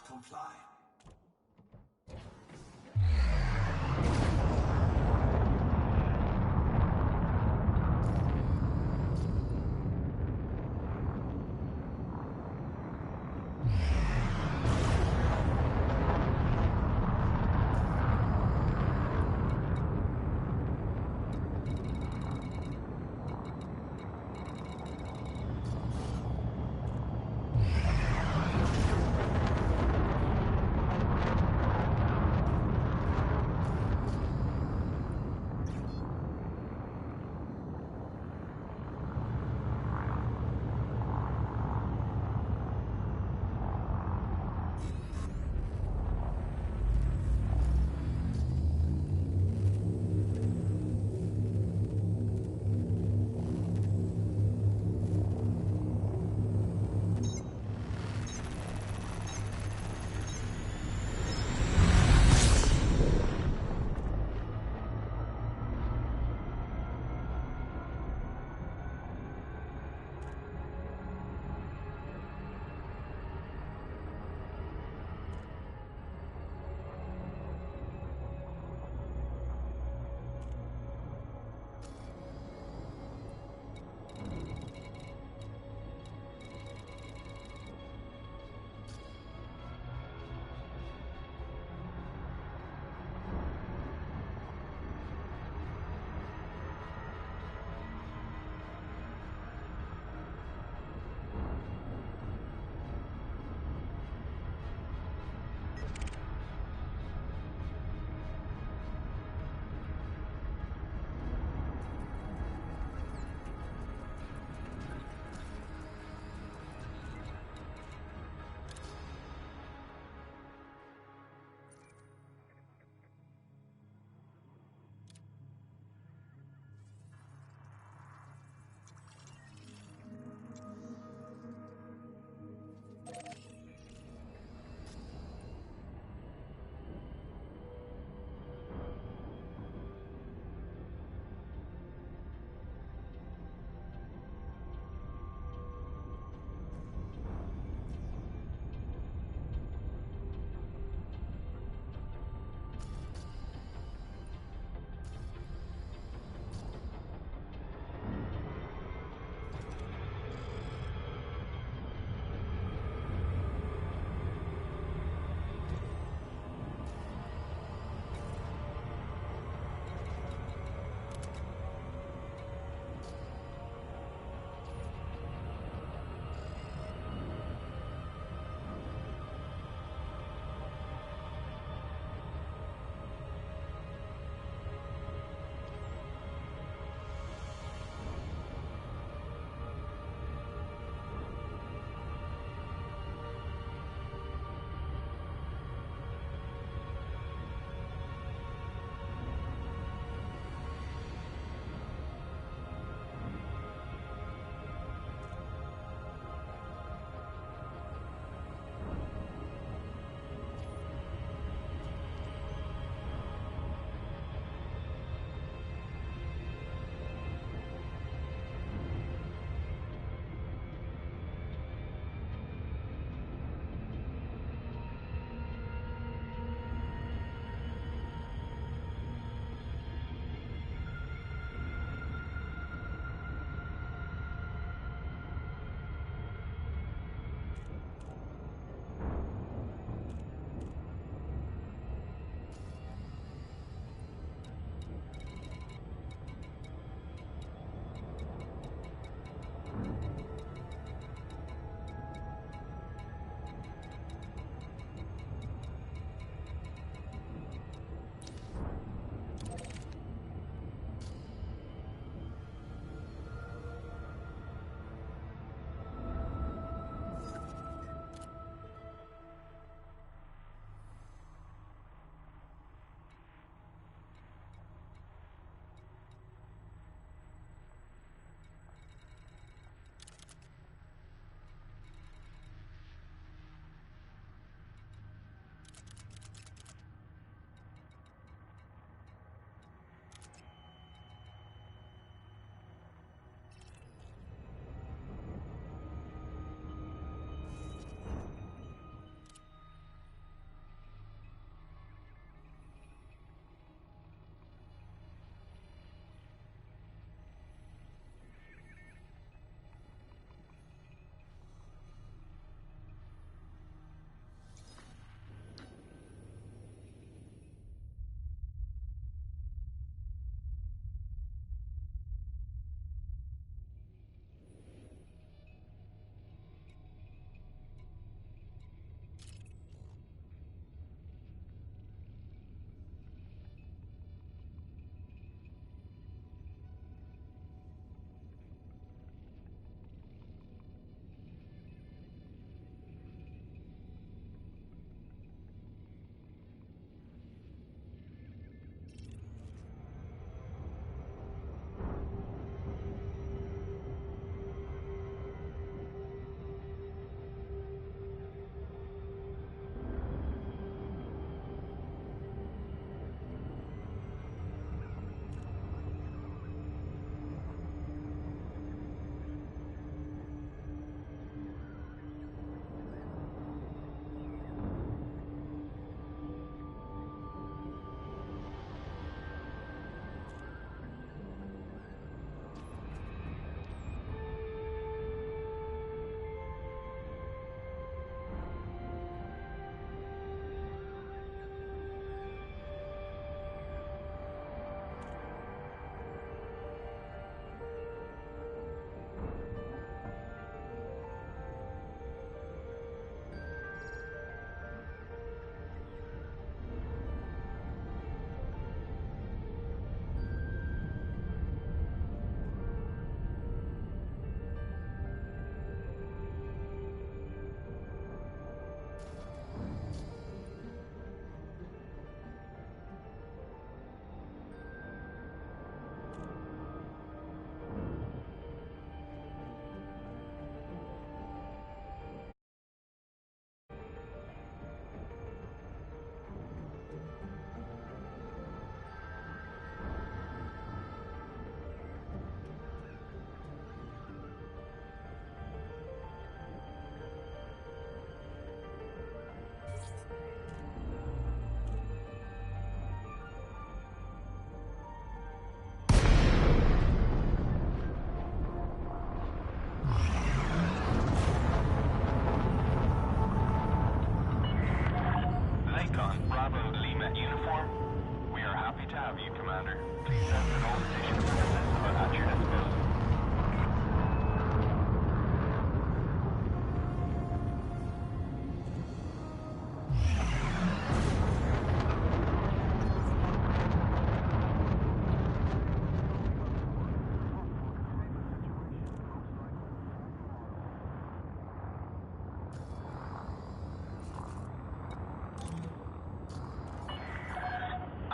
must comply.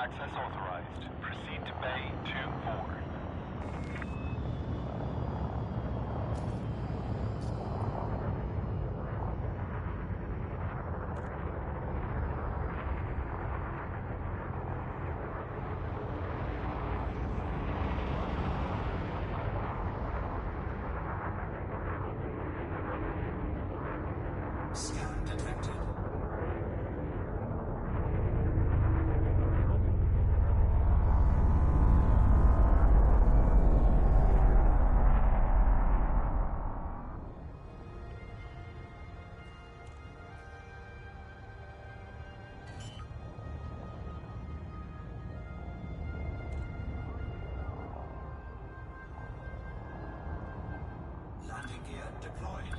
access authorized. Proceed to Bay 2-4. Scan detected. Landing gear deployed.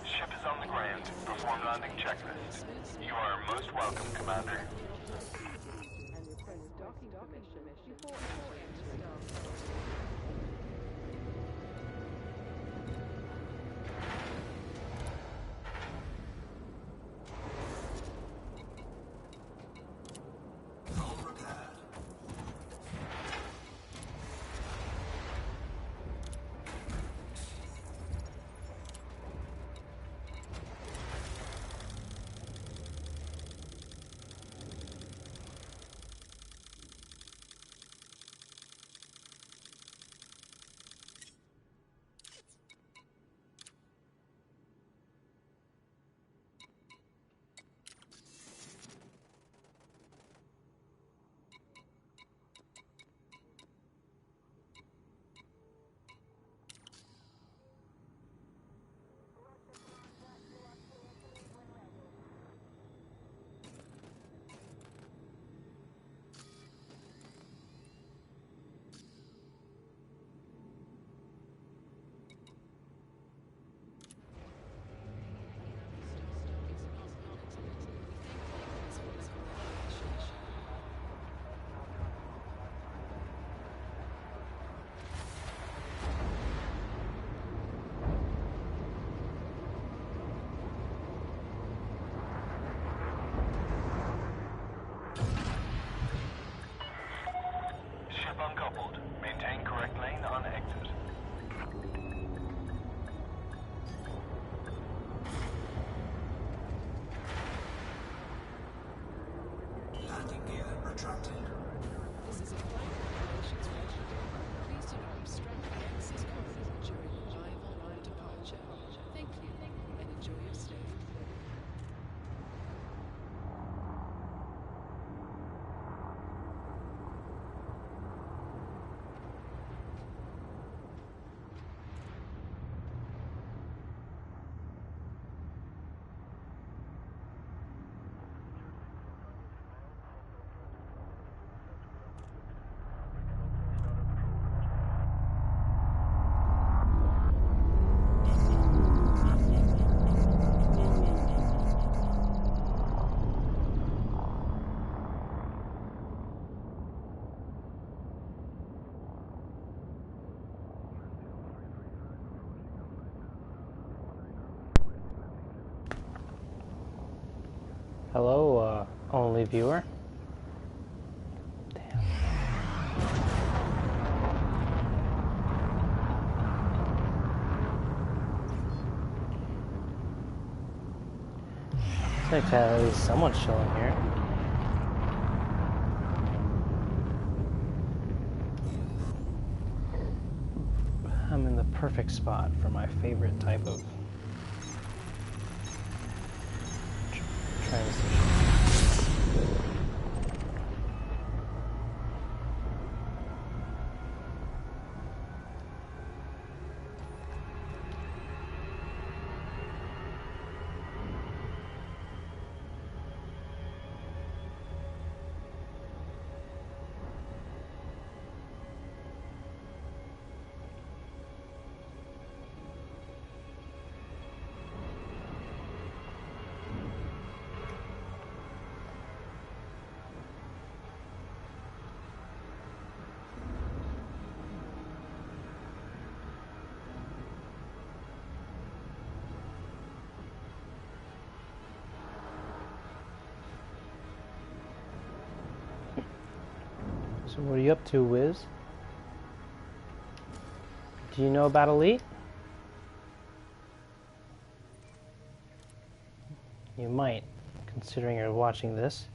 Ship is on the ground. Perform landing checklist. You are most welcome, Commander. And request docking permission before entering the star. Hull repaired. Ship uncoupled. Maintain correct lane on exit. Landing gear retracted. This is a flight operations regulator. Please do not obstruct the access corridor during arrival or departure. Thank you, and enjoy your stay. Hello, only viewer. Damn. It's nice to have at least someone chilling here. I'm in the perfect spot for my favorite type of transition. So what are you up to, Wiz? Do you know about Elite? You might, considering you're watching this.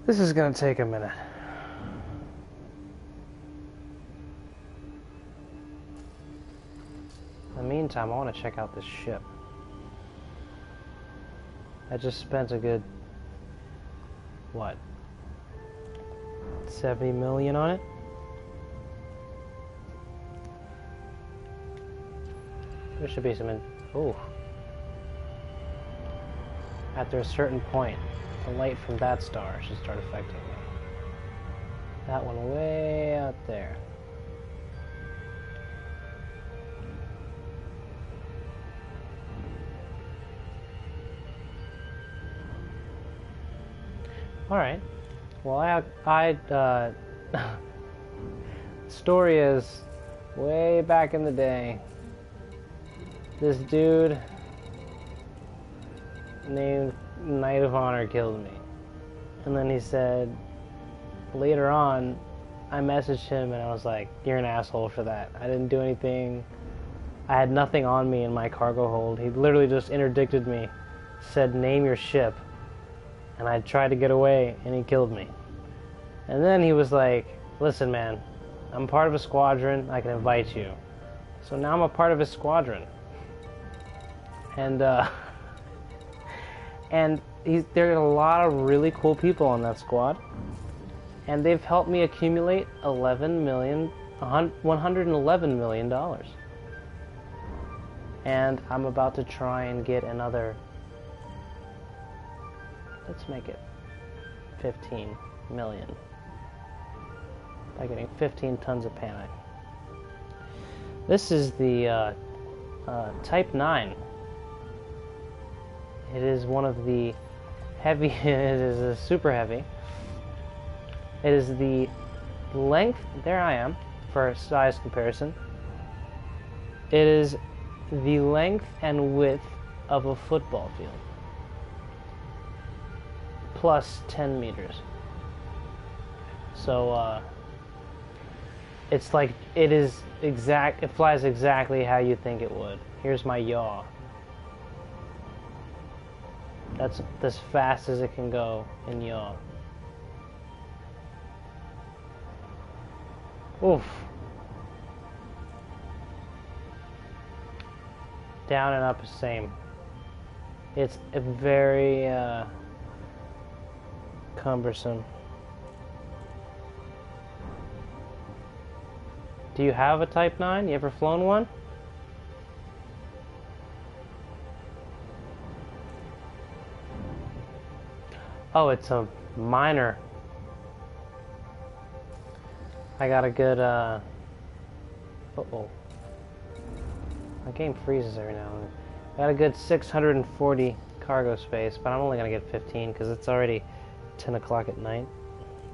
This is gonna take a minute. In the meantime, I want to check out this ship. I just spent a good, what, 70 million on it? There should be some ooh. After a certain point, the light from that star should start affecting me. That one way out there. All right. Well, story is, way back in the day, this dude named Knight of Honor killed me. And then he said, later on, I messaged him and I was like, you're an asshole for that. I didn't do anything. I had nothing on me in my cargo hold. He literally just interdicted me, said, name your ship. And I tried to get away and he killed me. And then he was like, listen man, I'm part of a squadron, I can invite you. So now I'm a part of his squadron. And and there are a lot of really cool people on that squad, and they've helped me accumulate $111 million. And I'm about to try and get another, let's make it 15 million, by getting 15 tons of Panite. This is the Type 9. It is one of the heavy, it is a super heavy. It is the length, there I am, for size comparison. It is the length and width of a football field. Plus 10 meters. So, it's like, it flies exactly how you think it would. Here's my yaw. That's as fast as it can go in yaw. Oof. Down and up is same. It's a very cumbersome. Do you have a Type 9? You ever flown one? Oh, it's a minor. I got a good, uh-oh. My game freezes every now and then. I got a good 640 cargo space, but I'm only gonna get 15 because it's already 10 o'clock at night.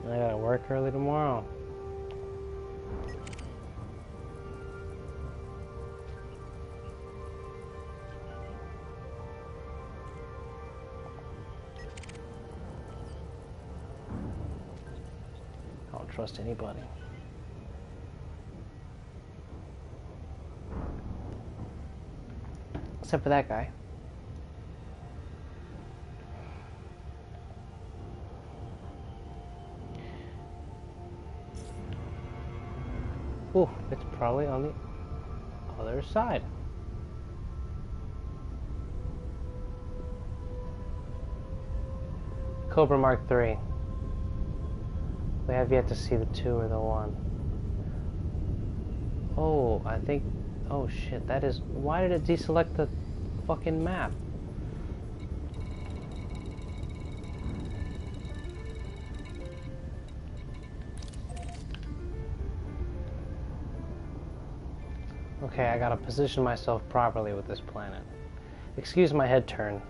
And I gotta work early tomorrow. I don't trust anybody. Except for that guy. Ooh, it's probably on the other side. Cobra Mark III. We have yet to see the 2 or the 1. Oh, I think Oh shit, that is... Why did it deselect the fucking map? Okay, I gotta position myself properly with this planet. Excuse my head turn.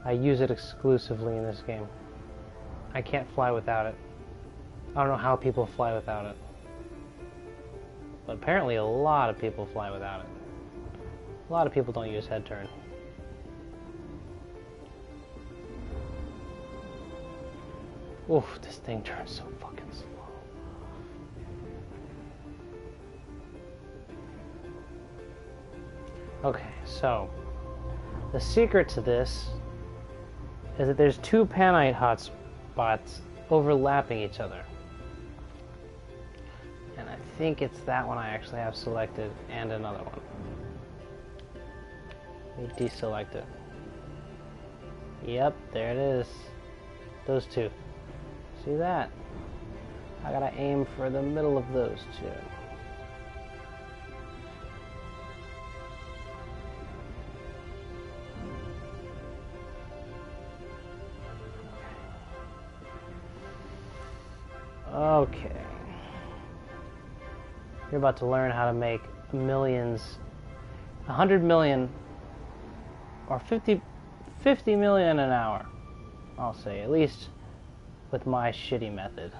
I use it exclusively in this game. I can't fly without it. I don't know how people fly without it. But apparently a lot of people fly without it. A lot of people don't use head turn. Oof, this thing turns so fucking slow. Okay, so the secret to this is that there's two Panite hotspots overlapping each other. And I think it's that one I actually have selected and another one. Let me deselect it. Yep, there it is. Those two. See that? I gotta aim for the middle of those two. Okay. You're about to learn how to make millions, 100 million, or 50 million an hour. I'll say, at least with my shitty method.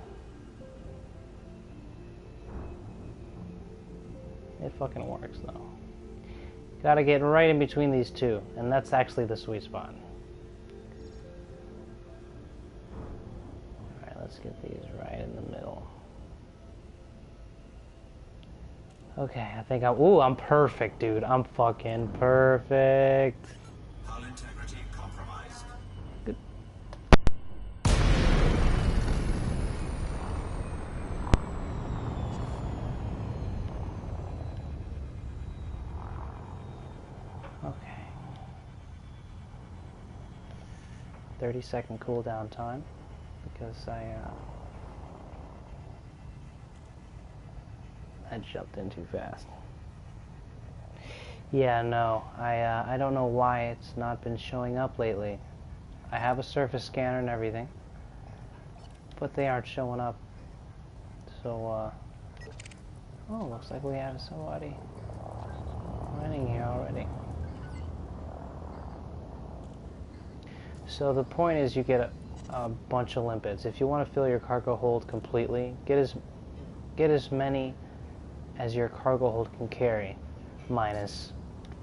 It fucking works though. Gotta get right in between these two, and that's actually the sweet spot. Alright, let's get these right in the middle. Okay, I think I'm perfect, dude. I'm fucking perfect. Hull integrity compromised. Good. Okay. 30-second cooldown time because I jumped in too fast. Yeah, no, I don't know why it's not been showing up lately. I have a surface scanner and everything, but they aren't showing up. So, oh, looks like we have somebody running here already. So the point is you get a bunch of limpets. If you want to fill your cargo hold completely, get as many as your cargo hold can carry, minus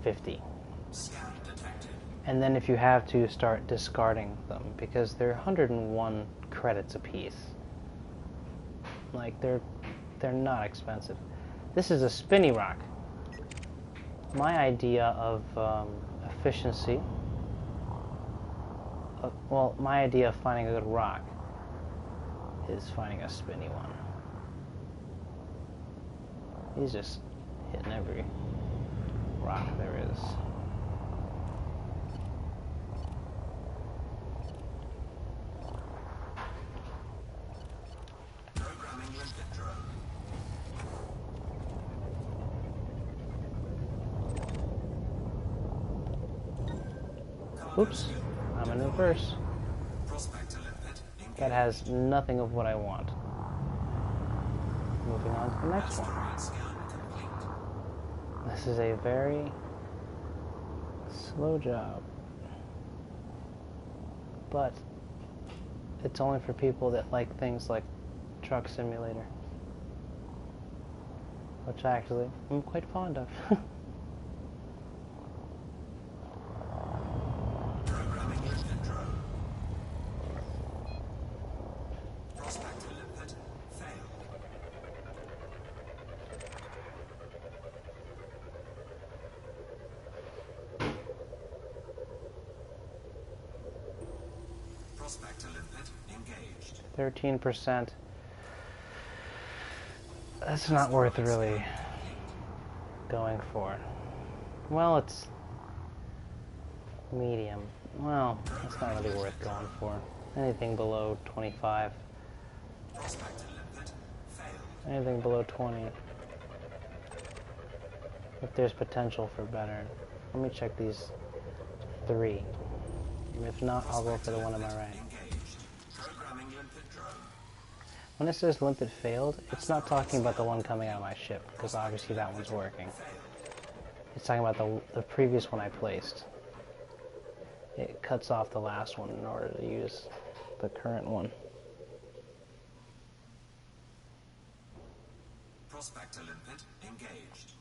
50. Scan detected. And then if you have to, start discarding them, because they're 101 credits apiece. Like, they're not expensive. This is a spinny rock. My idea of efficiency, well, my idea of finding a good rock is finding a spinny one. He's just hitting every rock there is. Programming limpet drone. Oops, I'm in reverse. Prospector limpet engaged. That has nothing of what I want. Moving on to the next one. Asteroid scan complete. This is a very slow job, but it's only for people that like things like Truck Simulator, which actually I'm quite fond of. Programming limpet drone. Prospector limpet failed. Prospector limpet engaged. 13%. That's not worth really going for. Well, it's medium. Well, that's not really worth going for. Anything below 25. Prospector limpet failed. Anything below 20. if there's potential for better. Let me check these 3. If not, I'll go for the one on my right. Engaged. Programming limpet drone. When it says limpet failed, it's not talking about the one coming out of my ship, because obviously that one's working. It's talking about the previous one I placed. It cuts off the last one in order to use the current one. Prospector limpet engaged.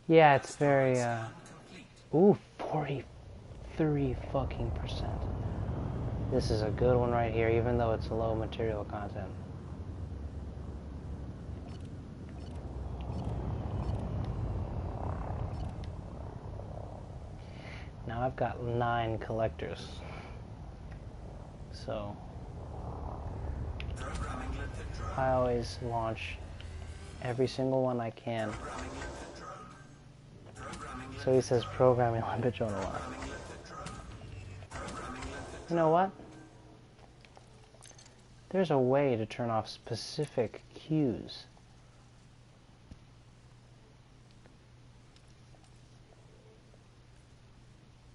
Yeah, it's very, Complete. ooh, 43 fucking %. This is a good one right here, even though it's low material content. Now I've got 9 collectors. So Programming limpet drone. I always launch every single one I can. Programming limpet drone. Programming So he says programming limpet drone a lot. limpet drone. Programming limpet You know what? There's a way to turn off specific cues.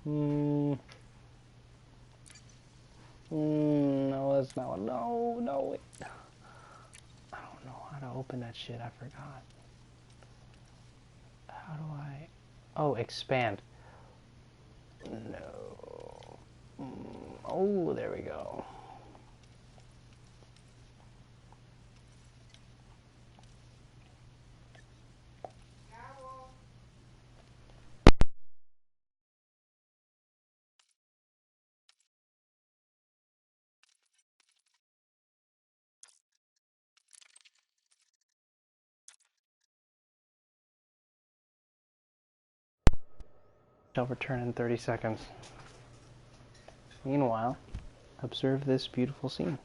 No, that's not one. No, wait. I don't know how to open that shit. I forgot. How do I? Oh, expand. No. Oh, there we go. Shall return in 30 seconds. Meanwhile, observe this beautiful scene.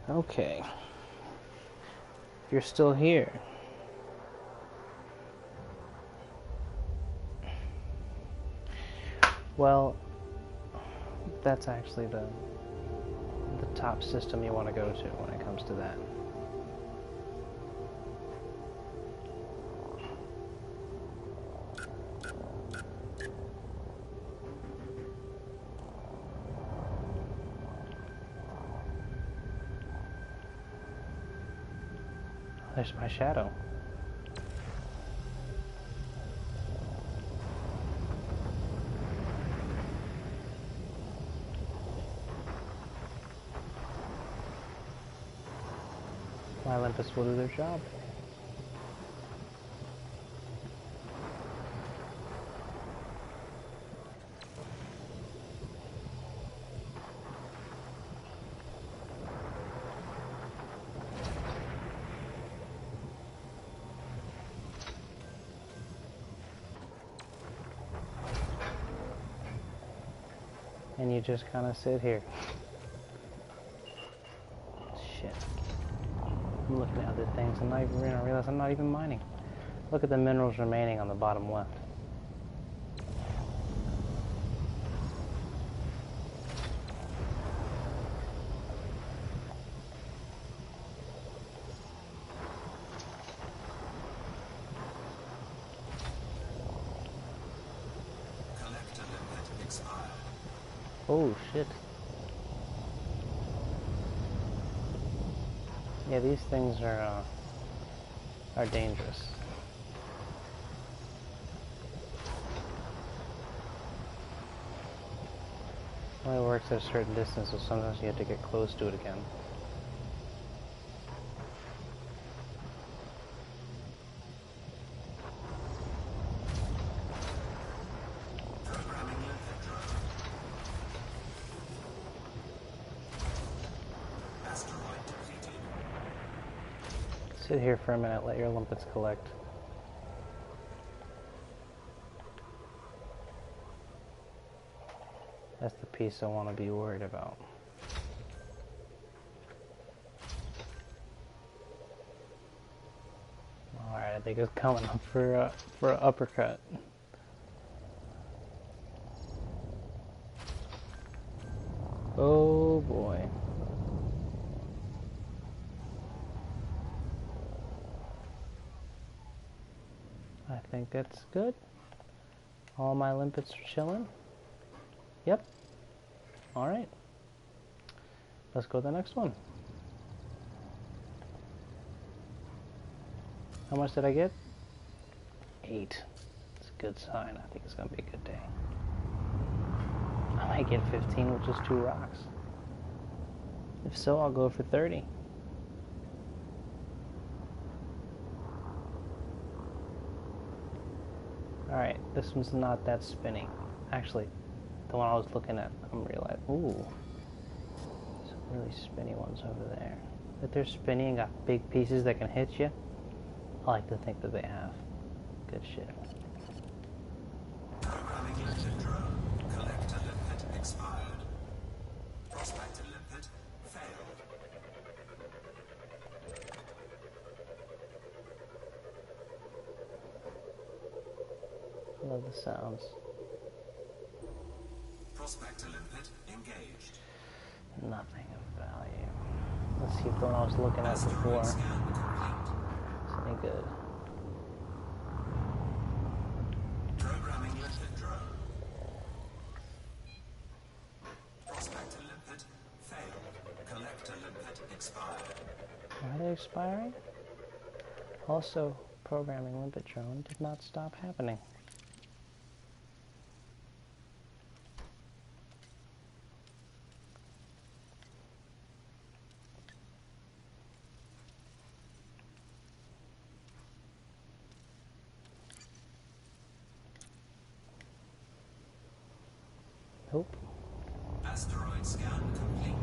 Okay. You're still here. Well, that's actually the top system you want to go to when it comes to that. There's my shadow. My Olympus will do their job. And you just kind of sit here. Shit. I'm looking at other things and I realize I'm not even mining. Look at the minerals remaining on the bottom left. Oh shit. Yeah, these things are dangerous. It only works at a certain distance, so sometimes you have to get close to it again. Programming limpet drone. Asteroid depleted. Sit here for a minute, let your limpets collect. That's the piece I want to be worried about. Alright, I think it's coming up for an uppercut. Oh boy. I think that's good. All my limpets are chilling. Yep. Alright. Let's go to the next one. How much did I get? 8. It's a good sign. I think it's going to be a good day. I might get 15, which is 2 rocks. If so, I'll go for 30. Alright, this one's not that spinny. Actually, the one I was looking at, I'm realizing, ooh, some really spinny ones over there. If they're spinny and got big pieces that can hit you, I like to think that they have. Good shit. Programming limpet drone. Collector limpet expired. Prospector limpet failed. Love the sounds. Prospector limpet engaged. Nothing of value. Let's see if the one I was looking at before Asteroid scan complete. is any good. Programming limpet drone. Prospector limpet failed. Collector limpet expired. Why are they expiring? Also, programming limpet drone did not stop happening. Nope. Asteroid scan complete.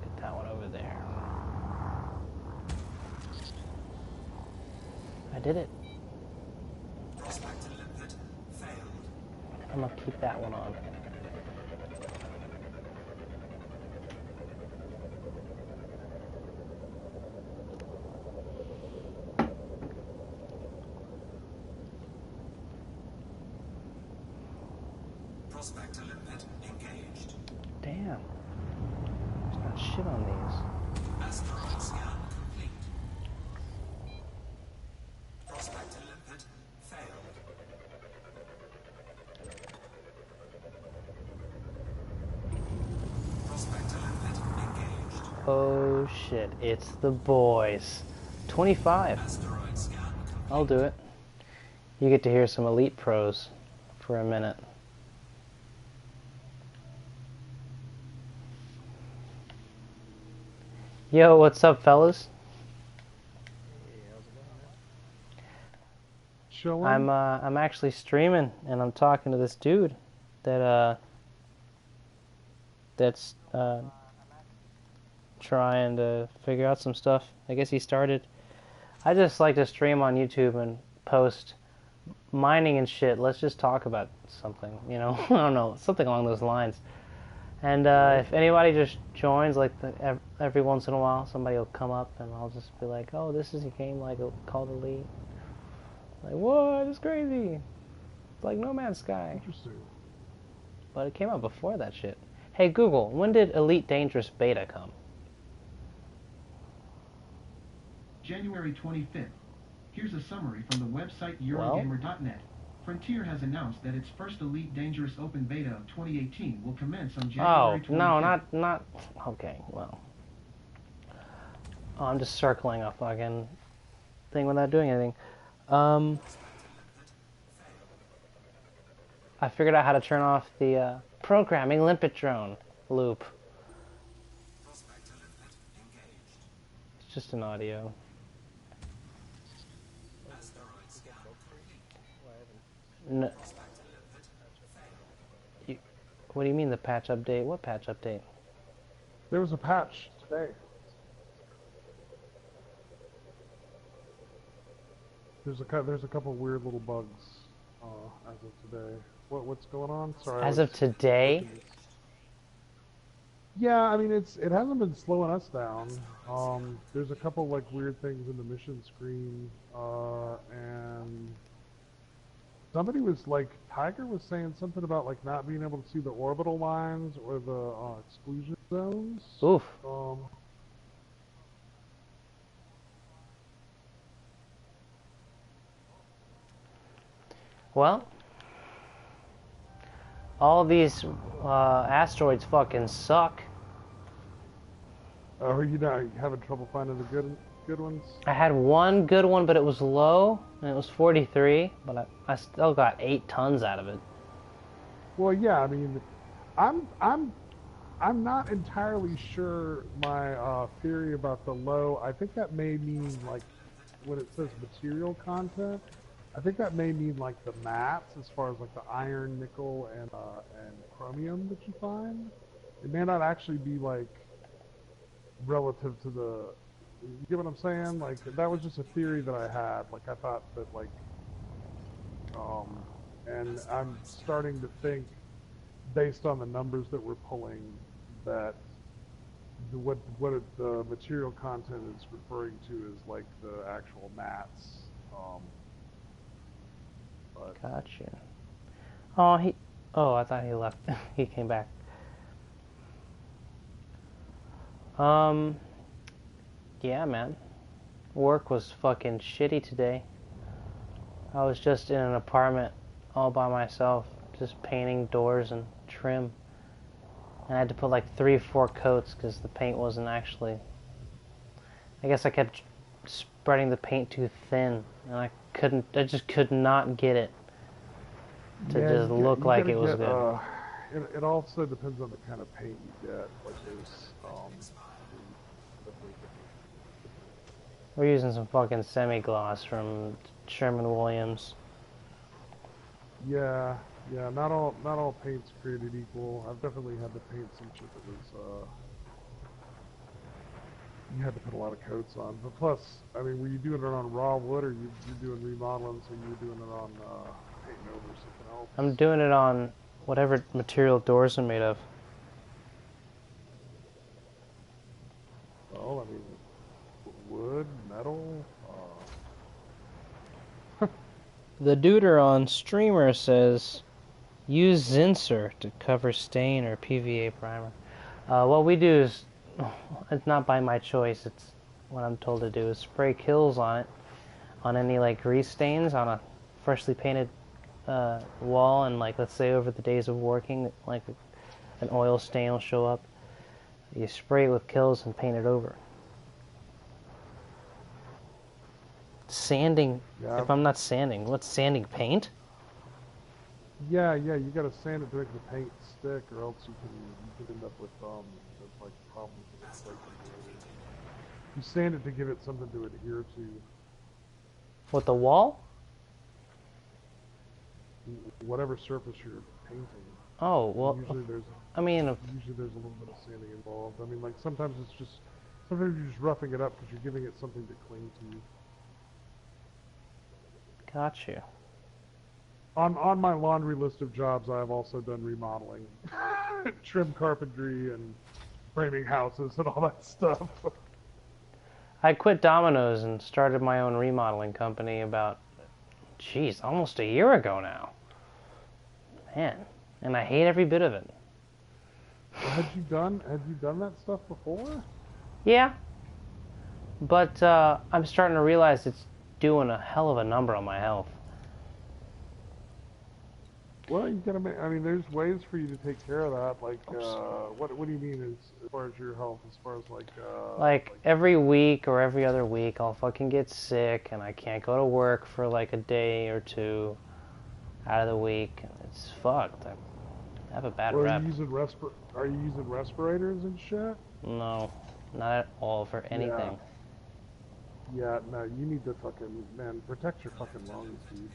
Get that one over there. I did it. Prospector limpet failed. I'm gonna keep that one on. Prospector limpet engaged. Damn. There's not shit on these. Asteroid scan complete. Prospector limpet failed. Prospector limpet engaged. Oh shit, it's the boys. 25. Asteroid scan complete. I'll do it. You get to hear some elite pros for a minute. Yo, what's up, fellas? I'm actually streaming and I'm talking to this dude that's trying to figure out some stuff. I guess he started. I just like to stream on YouTube and post mining and shit. Let's just talk about something, you know. I don't know, something along those lines. And if anybody just joins, like every once in a while, somebody will come up and I'll just be like, "Oh, this is a game like called Elite." Like, what? It's crazy. It's like No Man's Sky. Interesting. But it came out before that shit. Hey Google, when did Elite Dangerous Beta come? January 25th. Here's a summary from the website Eurogamer.net. Frontier has announced that its first Elite Dangerous Open Beta of 2018 will commence on Oh, January 25th. no, not... Okay, well. Oh, I'm just circling a fucking thing without doing anything. I figured out how to turn off the programming limpet drone loop. Prospector limpet engaged. It's just an audio. Asteroid scan complete. No, Prospector limpet failed. what do you mean the patch update? What patch update? There was a patch today. There's a couple weird little bugs as of today. What's going on? Sorry. As of today? Yeah, I mean it hasn't been slowing us down. There's a couple like weird things in the mission screen, and somebody was like, Tiger was saying something about like not being able to see the orbital lines or the exclusion zones. Oof. Well, all these asteroids fucking suck. Are you not having trouble finding the good ones? I had one good one, but it was low, and it was 43, but I still got 8 tons out of it. Well, yeah, I mean, I'm not entirely sure my theory about the low. I think that may mean like when it says material content. I think that may mean like the mats, as far as like the iron, nickel, and chromium that you find. It may not actually be like relative to the. You get what I'm saying? Like that was just a theory that I had. Like I thought that like, and I'm starting to think, based on the numbers that we're pulling, that what the material content is referring to is like the actual mats. Gotcha. Oh, I thought he left. He came back. Yeah, man. Work was fucking shitty today. I was just in an apartment all by myself, just painting doors and trim. And I had to put like 3 or 4 coats because the paint wasn't actually... I guess I kept spreading the paint too thin, and I just could not get it to just look like it was good. It also depends on the kind of paint you get. Like there's, We're using some fucking semi-gloss from Sherman-Williams. Yeah, not all paint's created equal. I've definitely had to paint some shit that was, you had to put a lot of coats on. But plus, I mean, were you doing it on raw wood, or you're doing remodeling, so you were doing it on painting over something else? I'm doing it on whatever material doors are made of. Well, I mean, wood, metal. The duder on Streamer says, use Zinsser to cover stain or PVA primer. What we do is, it's not by my choice, it's what I'm told to do, is spray Kills on it, on any like grease stains on a freshly painted wall, and like let's say over the days of working, like an oil stain will show up. You spray it with Kills and paint it over. Sanding, Yeah. if I'm not sanding, what's sanding, paint? Yeah, you gotta sand it to make the paint stick, or else you can end up with like problems with the plate. You sand it to give it something to adhere to. What, the wall? Whatever surface you're painting. Oh, well, Usually there's I mean, a little bit of sanding involved. I mean, like sometimes you're just roughing it up because you're giving it something to cling to. got you. On my laundry list of jobs, I've also done remodeling, trim carpentry, and framing houses and all that stuff. I quit Domino's and started my own remodeling company about, geez, almost a year ago now. Man, and I hate every bit of it. Had you done that stuff before? Yeah, but I'm starting to realize it's doing a hell of a number on my health. Well, you gotta make. I mean, there's ways for you to take care of that. Like, what do you mean as far as your health? As far as Like every week or every other week, I'll fucking get sick and I can't go to work for like a day or two out of the week. And it's fucked. I have a bad Well, rep. Are you using respirators and shit? No, not at all for anything. Yeah, no, you need to fucking, man, protect your fucking lungs, dude.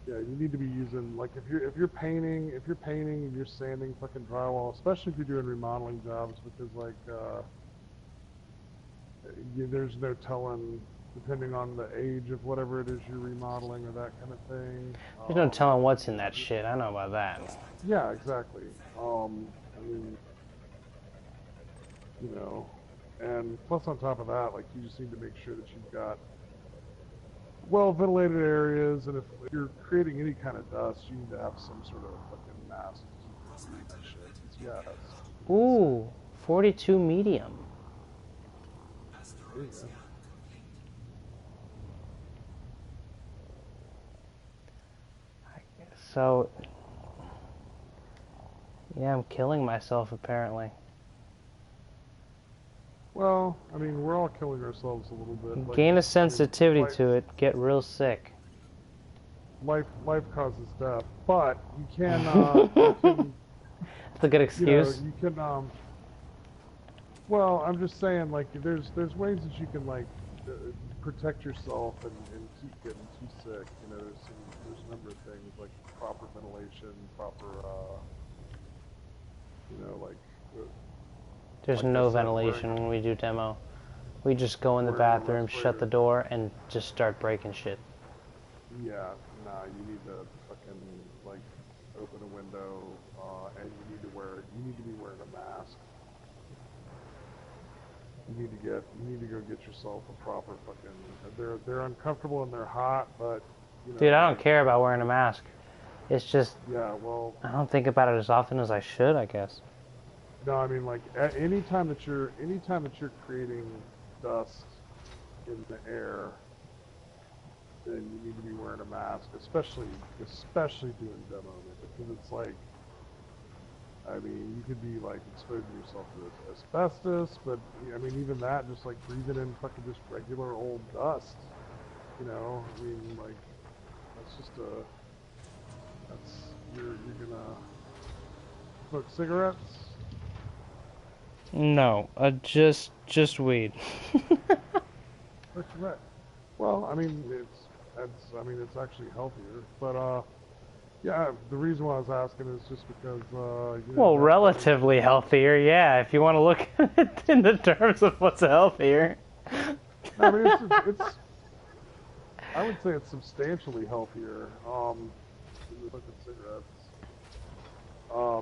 Yeah, you need to be using, like, if you're painting and you're sanding fucking drywall, especially if you're doing remodeling jobs, because like, there's no telling, depending on the age of whatever it is you're remodeling or that kind of thing. There's no telling what's in that shit. I know about that. Yeah, exactly. I mean, you know, and plus on top of that, like, you just need to make sure that you've got well ventilated areas, and if you're creating any kind of dust, you need to have some sort of fucking mask to keep that shit. Yeah. Ooh, 42 medium. So, yeah, I'm killing myself apparently. Well, I mean, we're all killing ourselves a little bit. Gain a sensitivity to it, get real sick. Life causes death, but you can. You can That's a good excuse. You can. Well, I'm just saying, like, there's ways that you can like protect yourself and keep getting too sick. You know, there's a number of things like proper ventilation, proper. You know, like. There's like no I said, ventilation when we do demo. We just go in the bathroom, shut the door, and just start breaking shit. Yeah, nah, you need to fucking, like, open a window, and you need to be wearing a mask. You need to go get yourself a proper fucking, they're uncomfortable and they're hot, but, you know. Dude, I don't care about wearing a mask. It's just, Yeah, well. I don't think about it as often as I should, I guess. No, I mean, like, anytime that you're creating dust in the air, then you need to be wearing a mask, especially doing demo, because it's like, I mean, you could be like exposing yourself to asbestos, but I mean, even that, just like breathing in fucking just regular old dust, you know. I mean, like, you're gonna smoke cigarettes. No, just weed. That's right. Well, I mean, it's actually healthier, but yeah. The reason why I was asking is just because you know, Well, relatively healthier, yeah. If you want to look at it in the terms of what's healthier. I mean, it's I would say it's substantially healthier. Than the fucking cigarettes.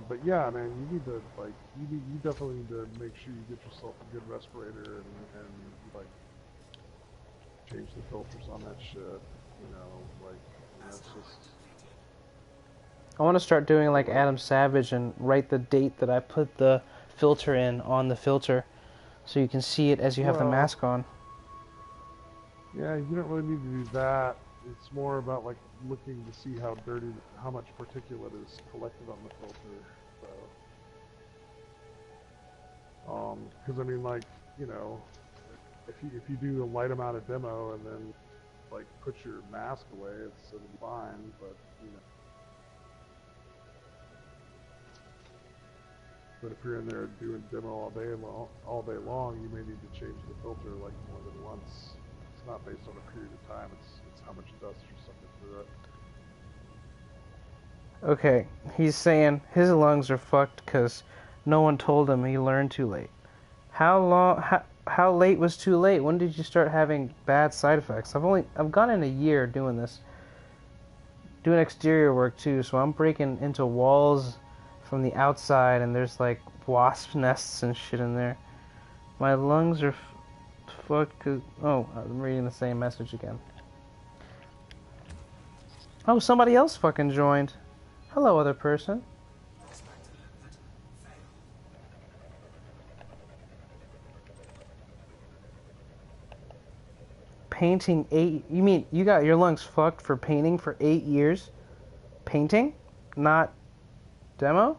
But yeah, man, you need to like, you definitely need to make sure you get yourself a good respirator and like change the filters on that shit. You know, like, that's just. I want to start doing like Adam Savage and write the date that I put the filter in on the filter, so you can see it as you have the mask on. Yeah, you don't really need to do that. It's more about like looking to see how much particulate is collected on the filter. So, because I mean, like, you know, if you do a light amount of demo and then like put your mask away, it'll be fine. But you know, but if you're in there doing demo all day long, you may need to change the filter like more than once. It's not based on a period of time. It's how much dust you're sucking through it. Okay, he's saying his lungs are fucked because no one told him he learned too late. How late was too late? When did you start having bad side effects? I've gone in a year doing this. Doing exterior work too, so I'm breaking into walls from the outside and there's like wasp nests and shit in there. My lungs are fucked 'cause... Oh, I'm reading the same message again. Oh, somebody else fucking joined. Hello, other person. Painting 8... You mean you got your lungs fucked for painting for 8 years? painting, not demo?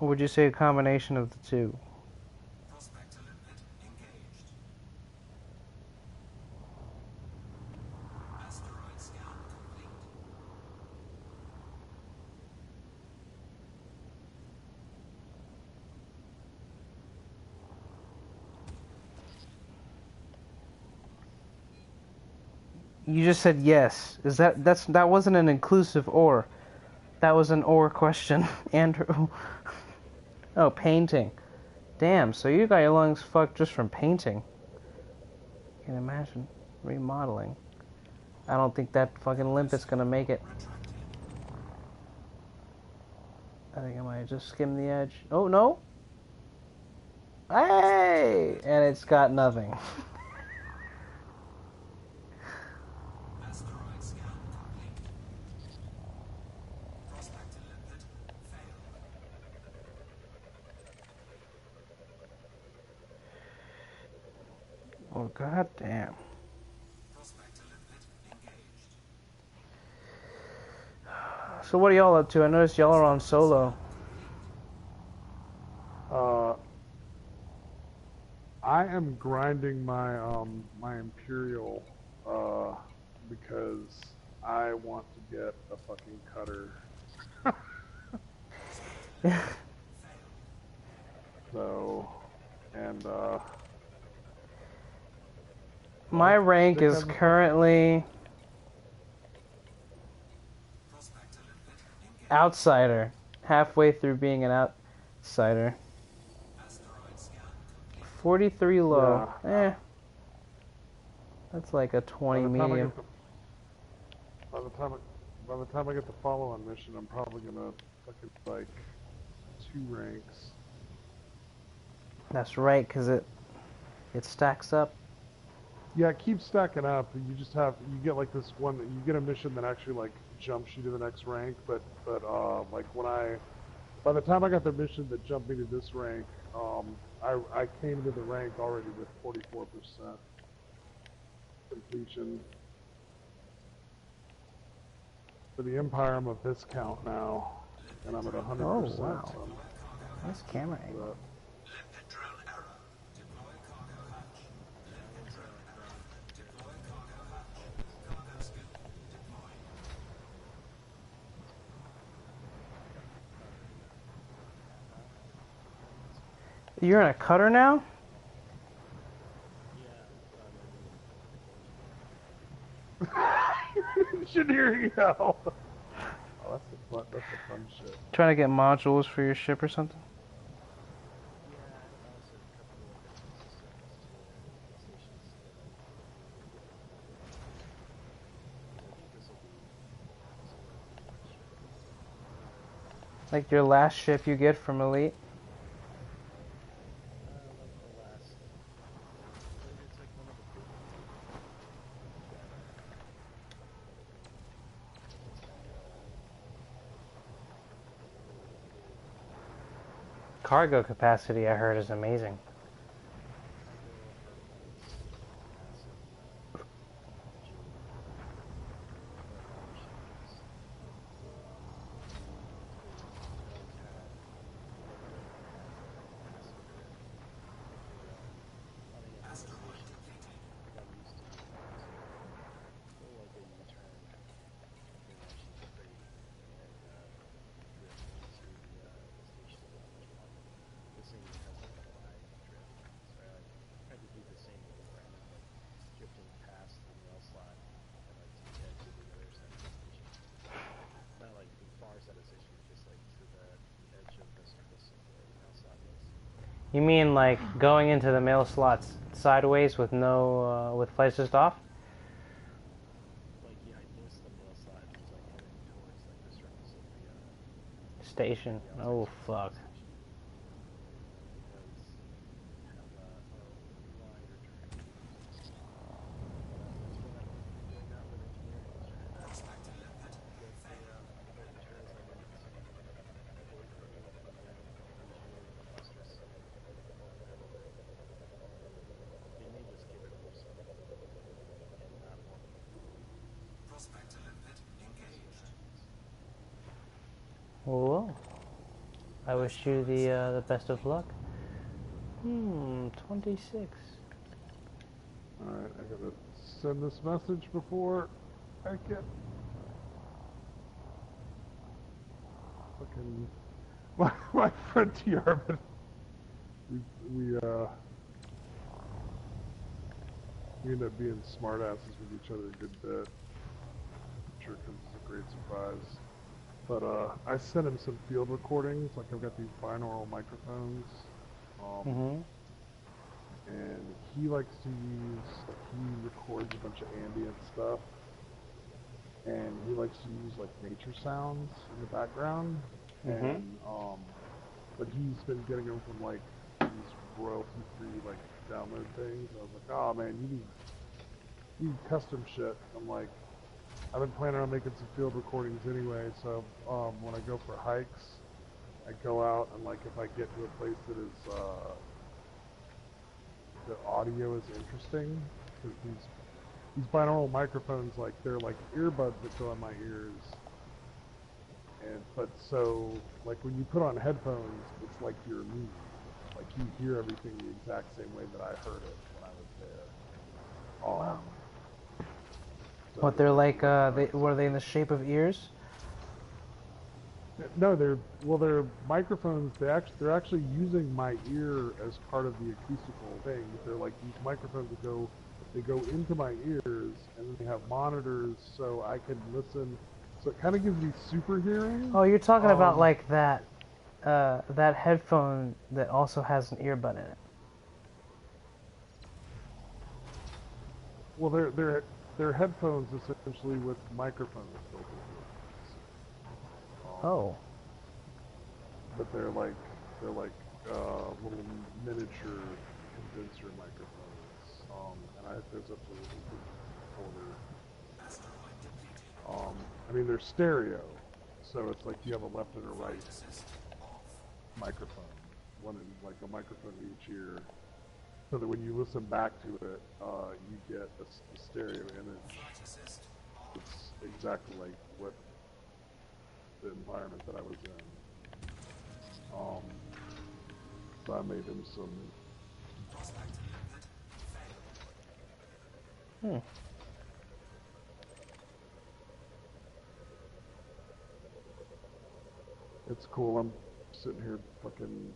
Or would you say a combination of the two? Prospector limpet engaged. Asteroid scan complete. You just said yes. That wasn't an inclusive or. That was an or question, Andrew. Oh, painting. Damn, so you got your lungs fucked just from painting. Can't imagine. Remodeling. I don't think that fucking limpet's gonna make it. Retracted. I think I might just skim the edge. Oh, no! Hey! And it's got nothing. Asteroid scan complete. Prospector limpet failed. Oh, god damn. Prospector limpet engaged. So what are y'all up to? I noticed y'all are on solo. I am grinding my my Imperial because I want to get a fucking cutter. So, and My rank they is have a- currently Prospector limpet engaged. outsider. Halfway through being an outsider. Asteroid scan complete. 43 low. Yeah. Eh. That's like a 20 by the time I medium. get the, by the time I get the follow-on mission, I'm probably gonna fucking like 2 ranks. That's right, because it stacks up. Yeah, it keeps stacking up. You just have you get like this one. You get a mission that actually like jumps you to the next rank. But like by the time I got the mission that jumped me to this rank, I came to the rank already with 44% completion. For the Empire, I'm of this count now, and I'm at 100%. Oh, wow. So Nice camera angle. Limpet drone error. Deploy cargo hatch. Limpet drone error. Deploy cargo hatch. Cargo scoop deployed. You're in a cutter now? engineering hell. Oh, that's a fun shit. Trying to get modules for your ship or something? Like your last ship you get from Elite? Cargo capacity, I heard, is amazing. Asteroid depleted. You mean like going into the mail slots sideways with no, with flights just off? Station. Oh, fuck. Prospector limpet failed. Prospector limpet engaged. Well, I wish you the best of luck. 26. Alright, I gotta send this message before I get fucking my friend TR, but we end up being smartasses with each other a good bit. I'm sure it comes as a great surprise. But I sent him some field recordings, like I've got these binaural microphones. And he likes to use, like, he records a bunch of ambient stuff, and he likes to use like nature sounds in the background, and but he's been getting them from like these royalty-free like download things. I was like, oh man, you need custom shit. I'm like, I've been planning on making some field recordings anyway, so when I go for hikes, I go out and like if I get to a place that is the audio is interesting, because these binaural microphones, like they're like earbuds that go in my ears, but so like when you put on headphones, it's like you're me, like you hear everything the exact same way that I heard it when I was there. So What, they're like, were they in the shape of ears? No, they're microphones. They're actually using my ear as part of the acoustical thing. They're like these microphones that go into my ears, and then they have monitors, so I can listen. So it kind of gives me super hearing. Oh, you're talking about like that headphone that also has an earbud in it. Well, they're headphones essentially with microphones built into them. Oh. But they're like little miniature condenser microphones. And there's a really good folder. I mean, they're stereo, so it's like you have a left and a right microphone, one in like a microphone in each ear, so that when you listen back to it, you get a stereo image. It's exactly like what the environment that I was in. So I made him some. It's cool. I'm sitting here fucking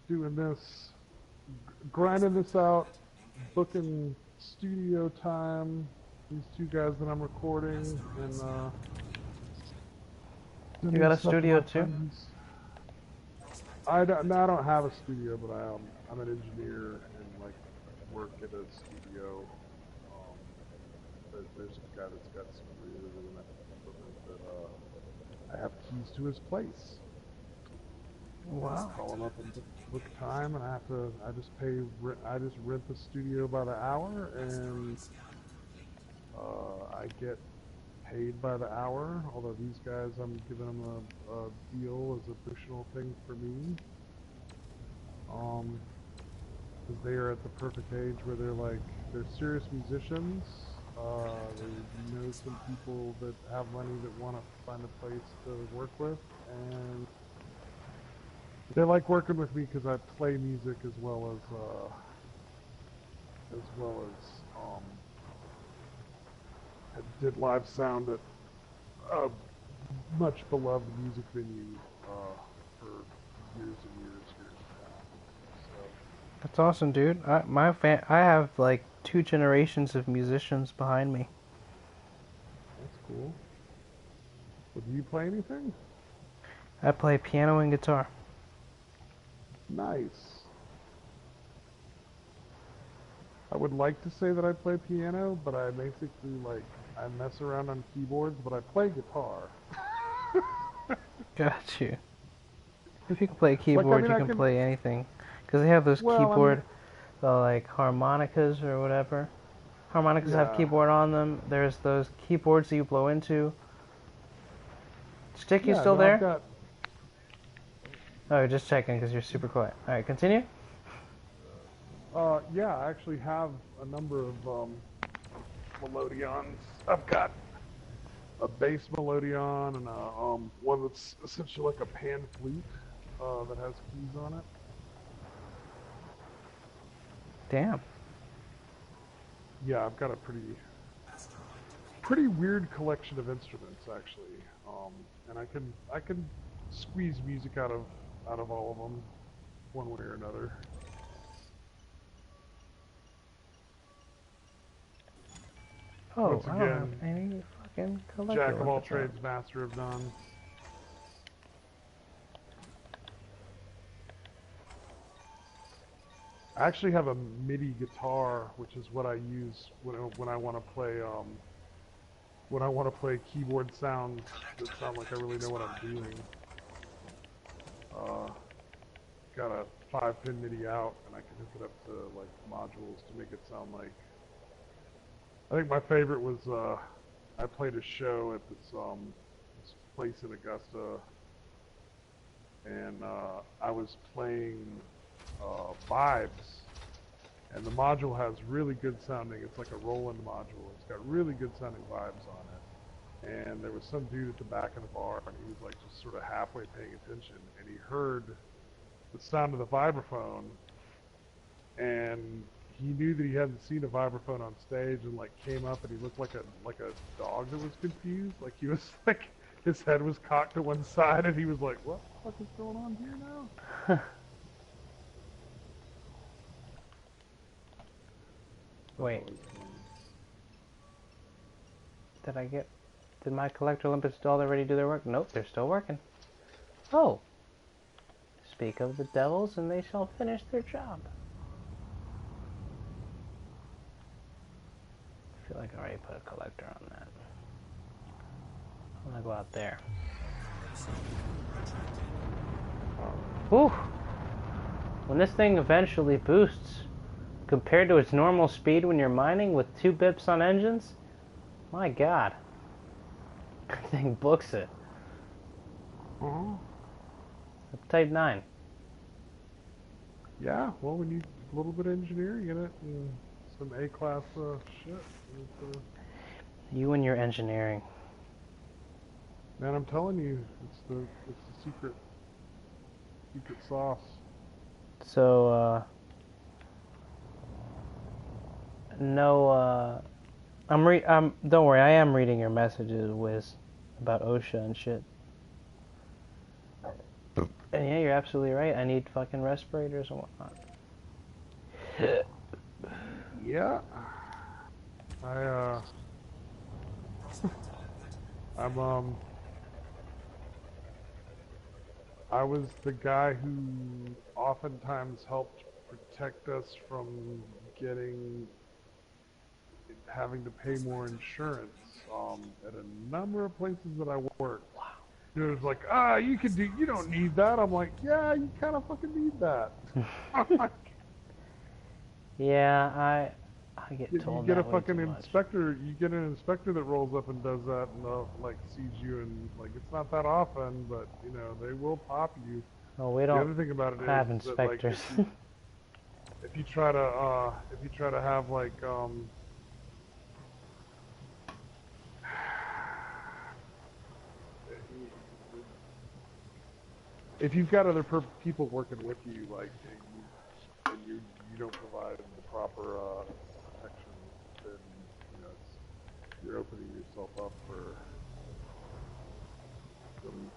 doing this, grinding this out, booking studio time. These two guys that I'm recording, and You got a studio too? I don't have a studio, but I'm an engineer and like work at a studio. There's a guy that's got some really nice equipment that I have keys to his place. Wow. I call him up and book time, and I just rent the studio by the hour, and I get paid by the hour, although these guys, I'm giving them a deal as a personal thing for me. Because they are at the perfect age where they're serious musicians. They know some people that have money that want to find a place to work with, and they like working with me because I play music as well as I did live sound at a much beloved music venue for years and years here in town. So, That's awesome, dude. I have like 2 generations of musicians behind me. that's cool. Well, do you play anything? I play piano and guitar. Nice. I would like to say that I play piano, but I basically I mess around on keyboards, but I play guitar. Got you. If you can play a keyboard, you can play anything. Because they have those keyboard, like harmonicas or whatever. Harmonicas have keyboard on them. There's those keyboards that you blow into. Stick, you still there? Oh, just checking because you're super quiet. Alright, continue. Yeah, I actually have a number of Melodions. I've got a bass melodeon and a one that's essentially like a pan flute that has keys on it. Damn. Yeah, I've got a pretty weird collection of instruments actually, and I can squeeze music out of all of them, one way or another. Oh, Once I don't again, have any fucking collector. Jack of all Look at that. trades, master of none. I actually have a MIDI guitar, which is what I use when I want to play keyboard sounds that sound like I really know what I'm doing. Got a 5-pin MIDI out, and I can hook it up to like modules to make it sound like. I think my favorite was I played a show at this place in Augusta, and I was playing Vibes, and the module has really good sounding. It's like a Roland module. It's got really good sounding vibes on it. And there was some dude at the back of the bar, and he was like just sort of halfway paying attention, and he heard the sound of the vibraphone, and he knew that he hadn't seen a vibraphone on stage, and like came up, and he looked like a dog that was confused. Like he was like his head was cocked to one side, and he was like, "What the fuck is going on here now?" Wait. Did my collector limpets still already do their work? Nope, they're still working. Oh. Speak of the devils, and they shall finish their job. I feel like I already put a collector on that. I'm gonna go out there. Whew. When this thing eventually boosts, compared to its normal speed when you're mining with 2 bips on engines, my god. That thing books it. Type 9. Yeah, well, we need a little bit of engineering in it, and some A-class shit. You and your engineering. Man, I'm telling you, it's the secret sauce. So, no, don't worry, I am reading your messages, Wiz, about OSHA and shit. And yeah, you're absolutely right, I need fucking respirators and whatnot. Yeah. I was the guy who oftentimes helped protect us from having to pay more insurance at a number of places that I worked. Wow. It was like, you don't need that. I'm like, yeah, you kind of fucking need that. Yeah, I get told you get that a way fucking too much. inspector. You get an inspector that rolls up and does that, and like sees you, and like it's not that often, but you know they will pop you. Well, we The don't other thing about it have is inspectors. that, like, if you try to have like if you've got other people working with you, like and you don't provide the proper protection, then you know you're opening yourself up for some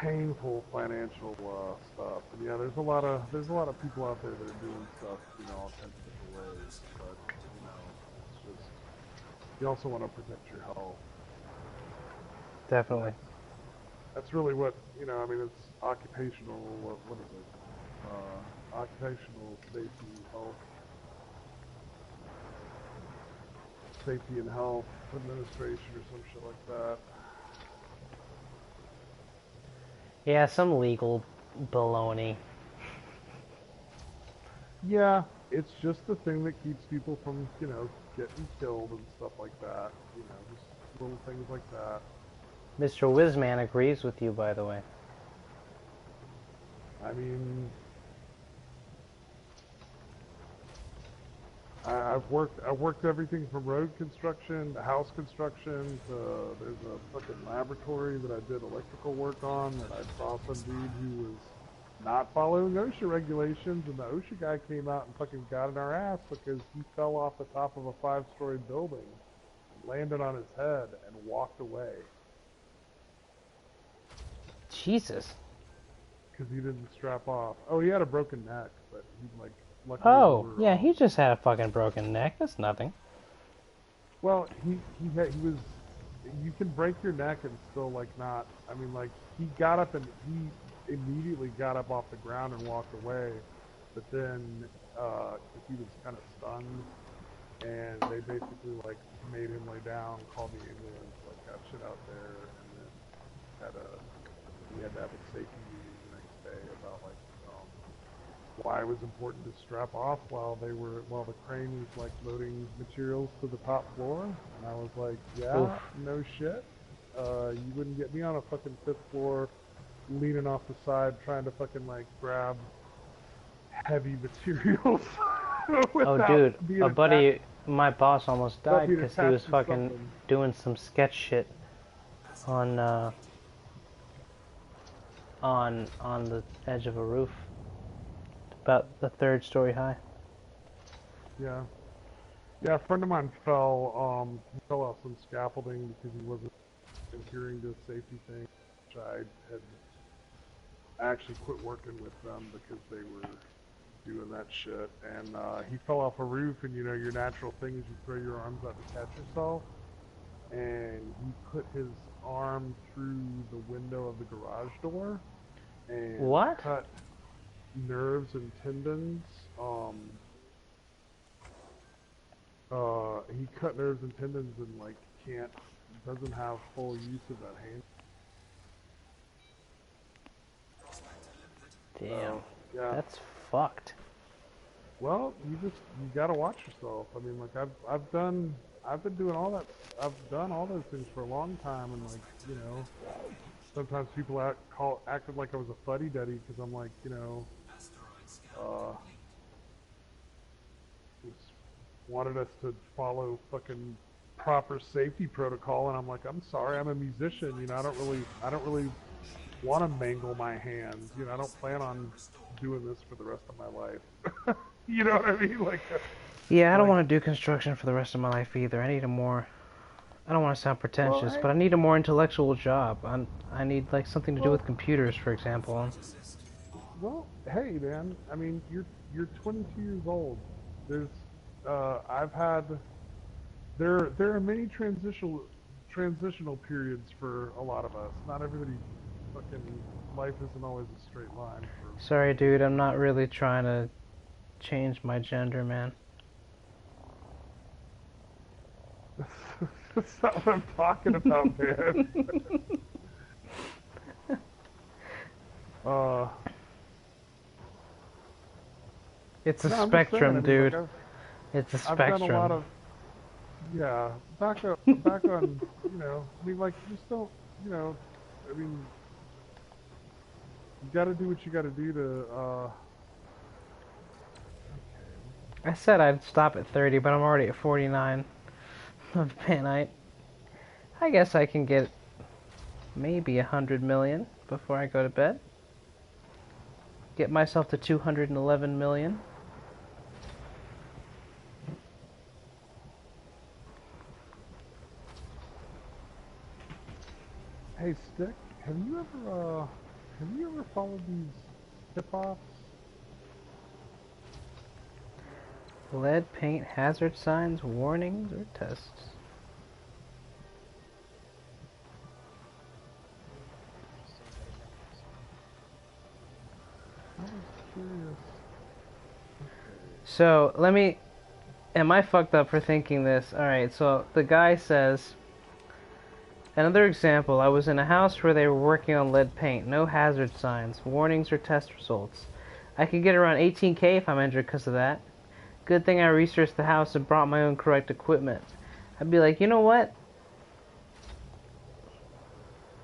painful financial stuff. And yeah, there's a lot of people out there that are doing stuff, you know, all kinds of different ways. But you know, it's just you also want to protect your health. Definitely. That's really what, you know, I mean, it's occupational, what is it? Occupational safety and health administration or some shit like that. Yeah, some legal baloney. Yeah, it's just the thing that keeps people from, you know, getting killed and stuff like that. You know, just little things like that. Mr. Wizman agrees with you, by the way. I mean, I've worked everything from road construction to house construction to there's a fucking laboratory that I did electrical work on that I saw some dude who was not following OSHA regulations, and the OSHA guy came out and fucking got in our ass because he fell off the top of a 5-story building, landed on his head, and walked away Jesus. because he didn't strap off. Oh, he had a broken neck, but he like luckily. Oh, we were, yeah, he just had a fucking broken neck. That's nothing. Well, he was. You can break your neck and still like not. I mean, like he got up and he immediately got up off the ground and walked away, but then he was kind of stunned, and they basically like made him lay down, called the ambulance, like got shit out there, and then we had to have a safety meeting the next day about like why it was important to strap off while the crane was like loading materials to the top floor. And I was like, yeah, Oof. no shit. You wouldn't get me on a fucking 5th floor leaning off the side trying to fucking like grab heavy materials. Oh, without dude, being a buddy, attached- my boss almost without died being because he attached was to fucking something. doing some sketch shit on the edge of a roof, about the 3rd story high. Yeah. Yeah, a friend of mine he fell off some scaffolding because he wasn't adhering to a safety thing, which I had actually quit working with them because they were doing that shit. And he fell off a roof, and you know, your natural thing is you throw your arms out to catch yourself. And he put his arm through the window of the garage door and What? cut nerves and tendons. He cut nerves and tendons and like doesn't have full use of that hand. Damn, Yeah. that's fucked. Well, you gotta watch yourself. I mean, like I've been doing all that. I've done all those things for a long time, and like, you know, sometimes people acted like I was a fuddy-duddy because I'm like, you know, just wanted us to follow fucking proper safety protocol, and I'm like, I'm sorry, I'm a musician, you know, I don't really want to mangle my hands, you know, I don't plan on doing this for the rest of my life. You know what I mean? Like, Yeah, I don't like- want to do construction for the rest of my life either. I need a more, I don't want to sound pretentious, Well, but I need a more intellectual job. I need like something to do Well- with computers, for example. well, hey man, I mean, you're 22 years old. There's there are many transitional periods for a lot of us. Not everybody fucking life isn't always a straight line Sorry, dude, I'm not really trying to change my gender, man. for that's not what I'm talking about, man. It's a No, I'm just saying, spectrum, I mean, dude. like, It's a I've done spectrum. a lot of, yeah, back on, you know, I mean, like, just don't, you know, I mean, you gotta do what you gotta do to, I said I'd stop at 30, but I'm already at 49 of Panite. I guess I can get maybe 100 million before I go to bed. Get myself to 211 million. hey, Stick, have you ever followed these tip-offs? Lead paint hazard signs, warnings, or tests. I was curious. So, am I fucked up for thinking this? Alright, so the guy says, another example, I was in a house where they were working on lead paint, no hazard signs, warnings or test results. I could get around 18K if I'm injured because of that. Good thing I researched the house and brought my own correct equipment. I'd be like, you know what?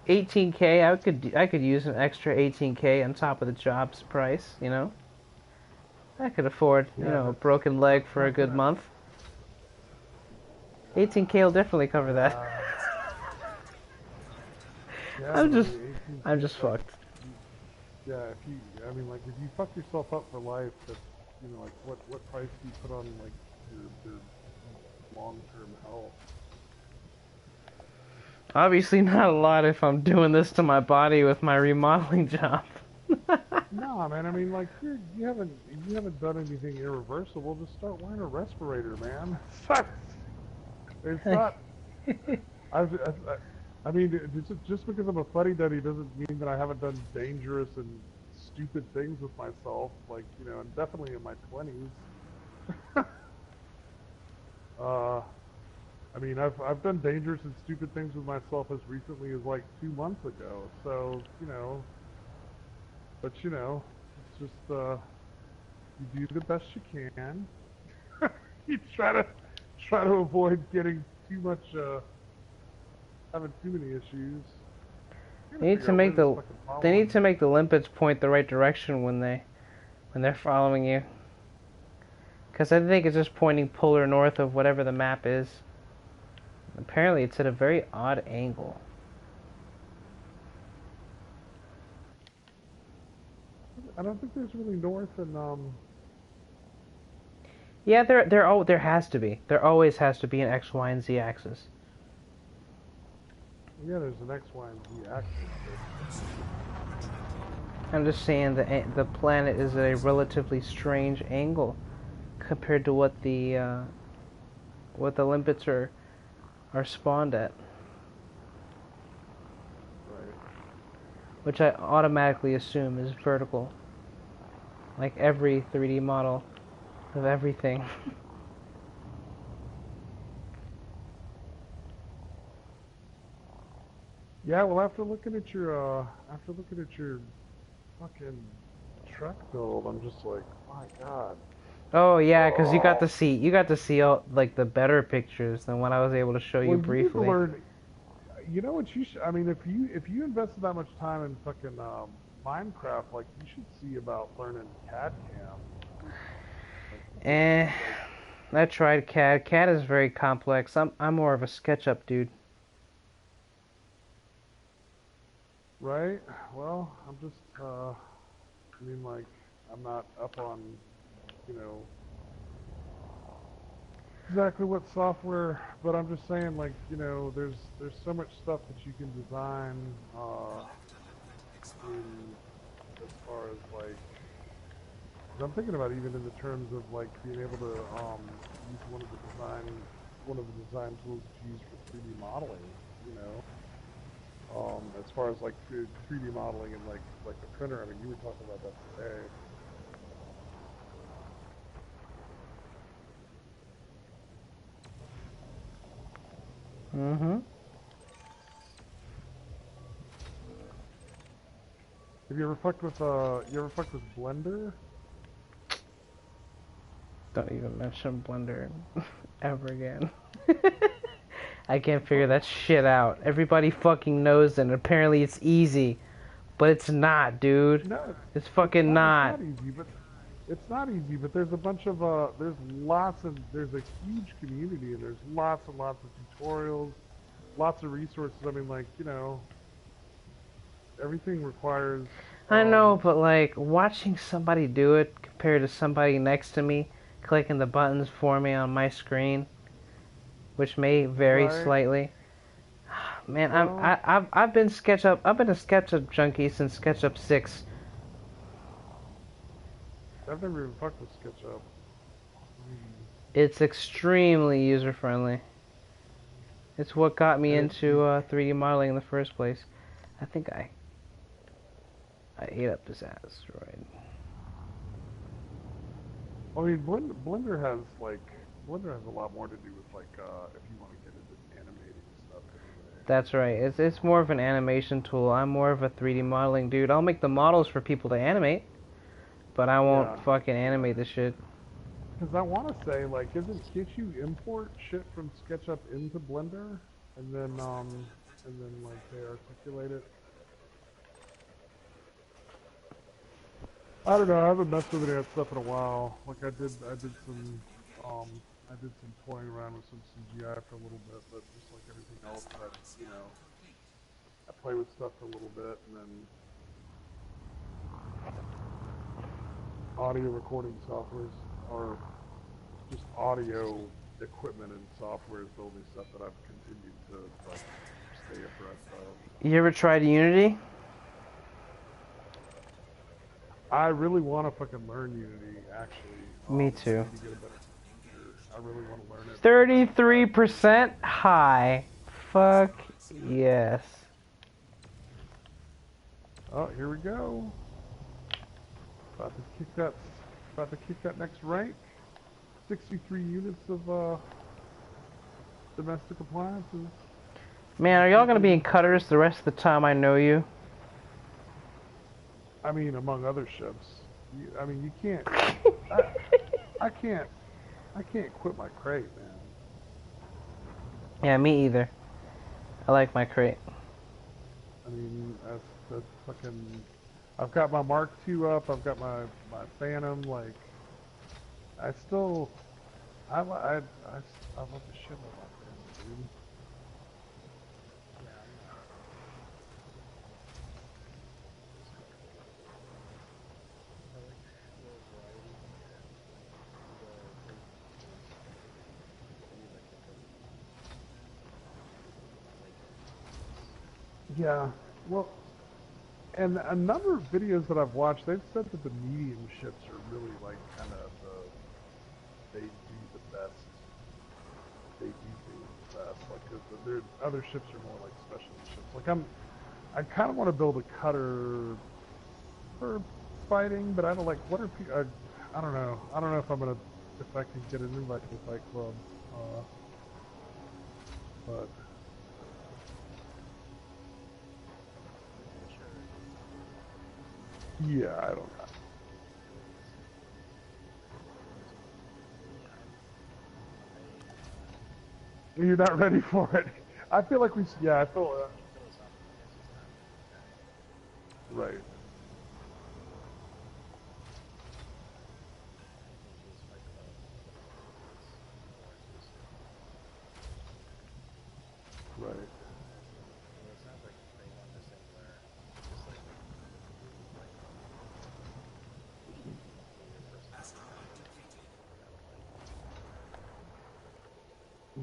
18K, I could use an extra 18K on top of the job's price, you know? I could afford, you Yeah, know, a that's- broken leg for a that's good not- month. 18K will definitely cover that. Yeah, I'm but just, I mean, 18 I'm just like, fucked. yeah, if you, I mean, like, if you fuck yourself up for life, that's, you know, like, what price do you put on, like, your long-term health? Obviously not a lot if I'm doing this to my body with my remodeling job. No, man, I mean, like, you haven't done anything irreversible. Just start wearing a respirator, man. It's not. I mean, just because I'm a fuddy-duddy doesn't mean that I haven't done dangerous and stupid things with myself. Like, you know, and definitely in my 20s. I mean, I've done dangerous and stupid things with myself as recently as like 2 months ago. So, you know, but you know, it's just you do the best you can. You try to avoid getting too much having too many issues. They need to make they need to make the limpets point the right direction when they're following you. Because I think it's just pointing polar north of whatever the map is. Apparently it's at a very odd angle. I don't think there's really north and Yeah, there has to be. There always has to be an X, Y, and Z axis. yeah, there's an X, Y, and Z axis. I'm just saying the planet is at a relatively strange angle compared to what the limpets are spawned at. Right. Which I automatically assume is vertical. Like every 3D model of everything. Yeah, well, after looking at your fucking truck build, I'm just like, my God. Oh yeah, because you got to see all like the better pictures than what I was able to show you Well, you need to briefly. learn. You know what you should? I mean, if you invested that much time in fucking Minecraft, like you should see about learning CAD cam. Eh, I tried CAD. CAD is very complex. I'm more of a SketchUp dude. Right? Well, I'm just, I mean, like, I'm not up on, you know, exactly what software, but I'm just saying, like, you know, there's so much stuff that you can design, in, as far as, like, 'cause I'm thinking about even in the terms of, like, being able to, use one of the design tools that you use for 3D modeling, you know? As far as like 3D modeling and like the printer, I mean, you were talking about that today. Mm-hmm. Have you ever fucked with Blender? Don't even mention Blender ever again. I can't figure that shit out. Everybody fucking knows it, and apparently it's easy. But it's not, dude. No, It's fucking not. It's not easy, but there's a bunch of there's a huge community, and there's lots and lots of tutorials, lots of resources. I mean, like, you know, everything requires. I know, but like watching somebody do it compared to somebody next to me clicking the buttons for me on my screen, which may vary Right. slightly. Man, Well, I've been SketchUp. I've been a SketchUp junkie since SketchUp 6. I've never even fucked with SketchUp. It's extremely user friendly. It's what got me And into 3D modeling in the first place. I think I ate up this asteroid. I mean, Blender has a lot more to do with like if you want to get into animating stuff anyway. That's right. It's more of an animation tool. I'm more of a 3D modeling dude. I'll make the models for people to animate, but I won't Yeah. fucking animate the shit. Because I want to say, like, can't you import shit from SketchUp into Blender, and then like they articulate it? I don't know. I haven't messed with any of that stuff in a while. Like I did some I did some toying around with some CGI for a little bit, but just like everything else, I play with stuff for a little bit, and then audio recording softwares or just audio equipment and software is the only stuff that I've continued to like stay abreast of. You ever tried Unity? I really want to fucking learn Unity, actually. Me too. I need to get a better computer. I really want to learn it. 33% high. Fuck yes. Oh, here we go. About to kick that next rank. 63 units of domestic appliances. Man, are y'all gonna be in cutters the rest of the time I know you? I mean, among other ships. You can't. I can't quit my crate, man. Yeah, me either. I like my crate. I mean, that's fucking. I've got my Mark II up. I've got my Phantom. Like, I still. I love the shit out of my Phantom, dude. Yeah, well, and a number of videos that I've watched, they've said that the medium ships are really like kind of they do the best. They do things the best. Like the other ships are more like specialist ships. Like I kind of want to build a cutter for fighting, but I don't like. What are people? I don't know. I don't know if I'm gonna if I can get an invite to the fight club. But. Yeah, I don't know. You're not ready for it. I feel like I feel, right. Right.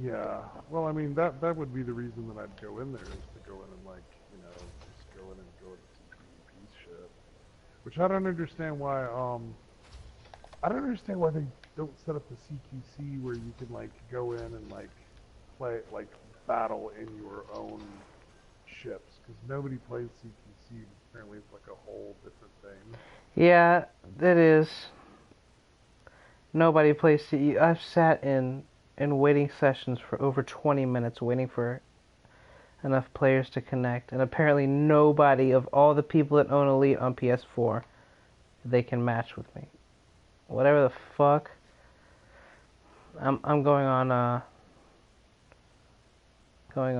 Yeah. Well, I mean, that would be the reason that I'd go in there, is to go in and like, just go in and go into some PvP shit. Which I don't understand why. I don't understand why they don't set up the CQC where you can like go in and like play like battle in your own ships, because nobody plays CQC. Apparently, it's like a whole different thing. Yeah, it is. Nobody plays CE. I've sat in waiting sessions for over 20 minutes waiting for enough players to connect, and apparently nobody of all the people that own Elite on PS4, they can match with me. Whatever the fuck. I'm going on There's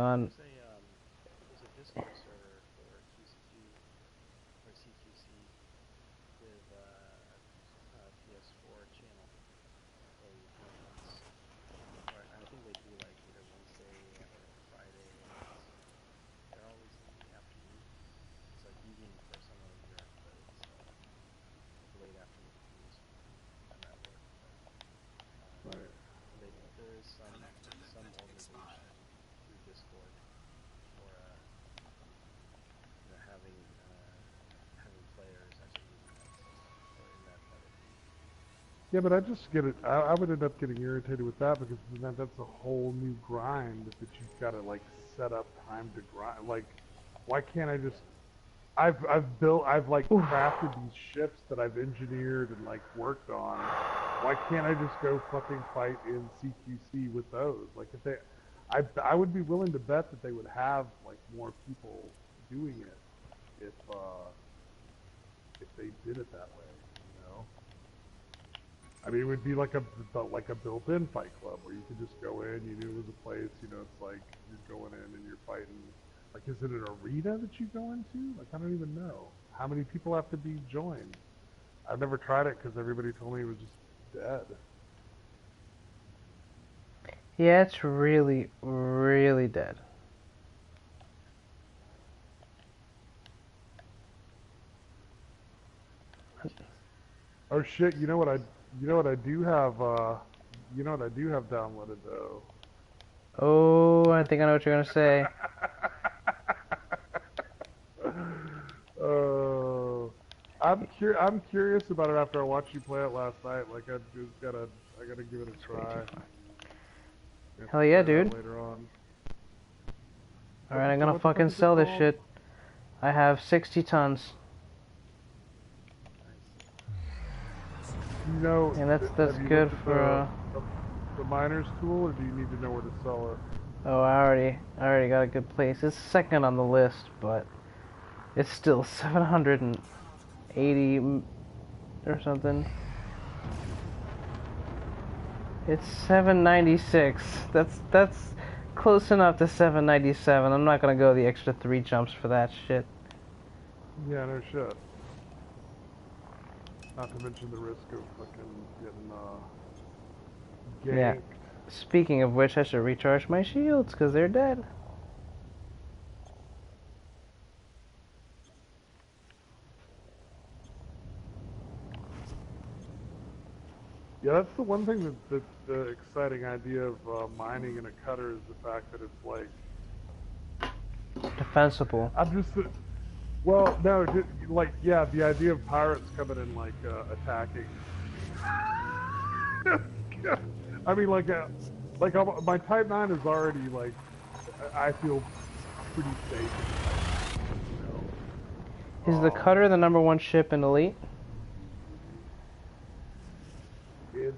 a Discord server for QCQ or CQC with a PS4 channel where you can once, or I think they do like either Wednesday or Friday, and they're always in the afternoon. It's like evening for someone in Europe, but it's like late afternoon for me, so I'm at work. But Right. there is some organization through Discord for having players actually using that system or in that part of the. Yeah, but I just get it. I would end up getting irritated with that, because then that's a whole new grind that you've got to like set up time to grind. Like, why can't I just? I've like crafted these ships that I've engineered and like worked on. Why can't I just go fucking fight in CQC with those? Like, if they, I would be willing to bet that they would have like more people doing it if they did it that way. I mean, it would be like a built-in fight club where you could just go in. You knew it was a place. It's like you're going in and you're fighting. Like, is it an arena that you go into? Like, I don't even know. How many people have to be joined? I've never tried it because everybody told me it was just dead. Yeah, it's really, really dead. Oh shit! You know what I do have downloaded though. Oh, I think I know what you're gonna say. Oh, I'm curious about it after I watched you play it last night. Like I gotta give it a It's way try. too far. I have to Hell yeah, try it out dude. later on. Alright, I'm gonna What the fuck fucking is it sell this called? shit. I have 60 tons. You know, And that's have you good looked at for the miner's tool, or do you need to know where to sell it? oh, I already got a good place. It's second on the list, but it's still 780 or something. It's 796. That's close enough to 797. I'm not gonna go the extra 3 jumps for that shit. Yeah, no shit. Not to mention the risk of fucking getting Yeah. ganked. Speaking of which, I should recharge my shields because they're dead. Yeah, that's the one thing that's the exciting idea of mining in a cutter is the fact that it's like Defensible. I'm just well, no, like yeah, the idea of pirates coming in like attacking. I mean, my Type 9 is already like I feel pretty safe. You Is the know? cutter the #1 ship in Elite? It's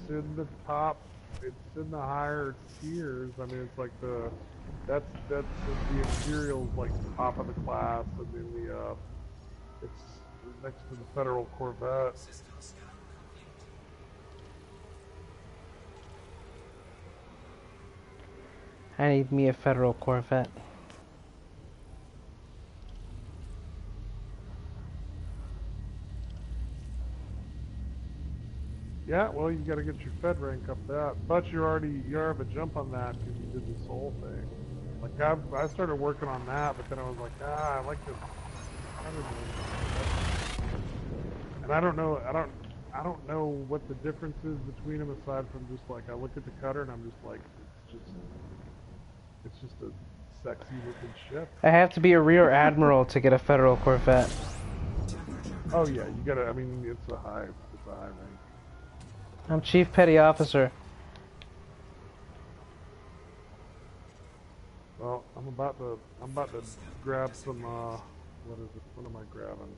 in the top. It's in the higher tiers. I mean, it's like that's the Imperial's like top of the class, and then it's next to the Federal Corvette. I need me a Federal Corvette. Yeah, well, you got to get your Fed rank up that, but you have a jump on that because you did this whole thing. Like I started working on that, but then I was like, I like this. And I don't know what the difference is between them aside from just like I look at the cutter and I'm just like, it's just a sexy looking ship. I have to be a Rear Admiral to get a Federal Corvette. Oh yeah, you gotta. I mean, it's a high rank. I'm Chief Petty Officer. Well, I'm about to grab some. What is it? What am I grabbing?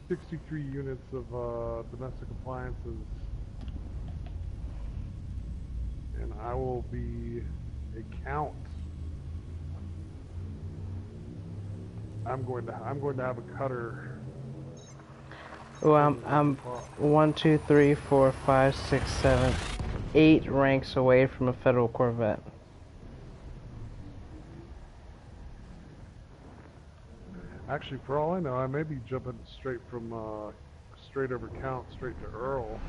63 units of domestic appliances, and I will be a count. I'm going to have a cutter. Oh, I'm 1, 2, 3, 4, 5, 6, 7, 8 ranks away from a Federal Corvette. Actually, for all I know, I may be jumping straight from straight over count straight to Earl.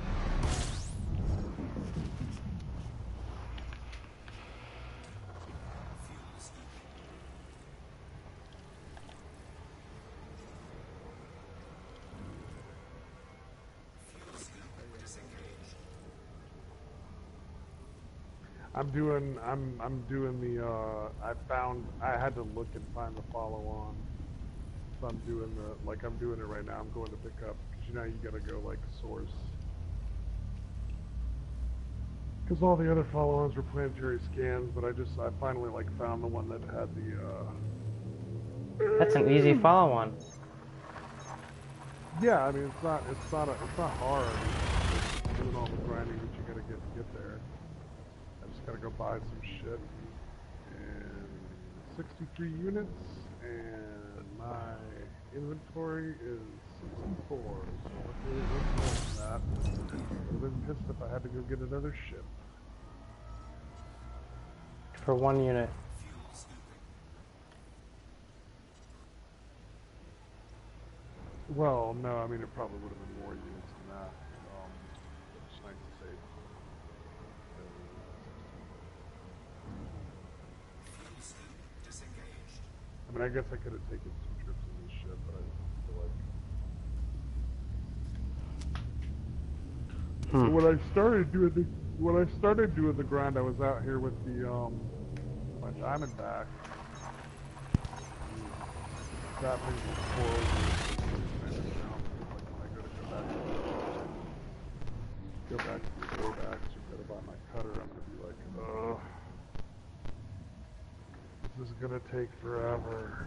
I'm doing the I had to look and find the follow on. So I'm doing I'm doing it right now. I'm going to pick up because you gotta go like source. Because all the other follow-ons were planetary scans, but I finally like found the one that had the That's an easy follow-on. Yeah, I mean it's not hard. It's doing all the grinding that you gotta get there. I just gotta go buy some shit. And 63 units, and my inventory is 64. So luckily it was more than that. I would have been pissed if I had to go get another ship. For 1 unit. Well, no, I mean it probably would have been more units than that. It's nice to save. mean, I guess I could have taken 2 trips in this ship, but I just feel like. So when I started doing the grind, I was out here with the my Diamondback. That thing was horrible. Like when I go back to the Rodax or go to buy my cutter, I'm gonna be like, ugh, this is gonna take forever.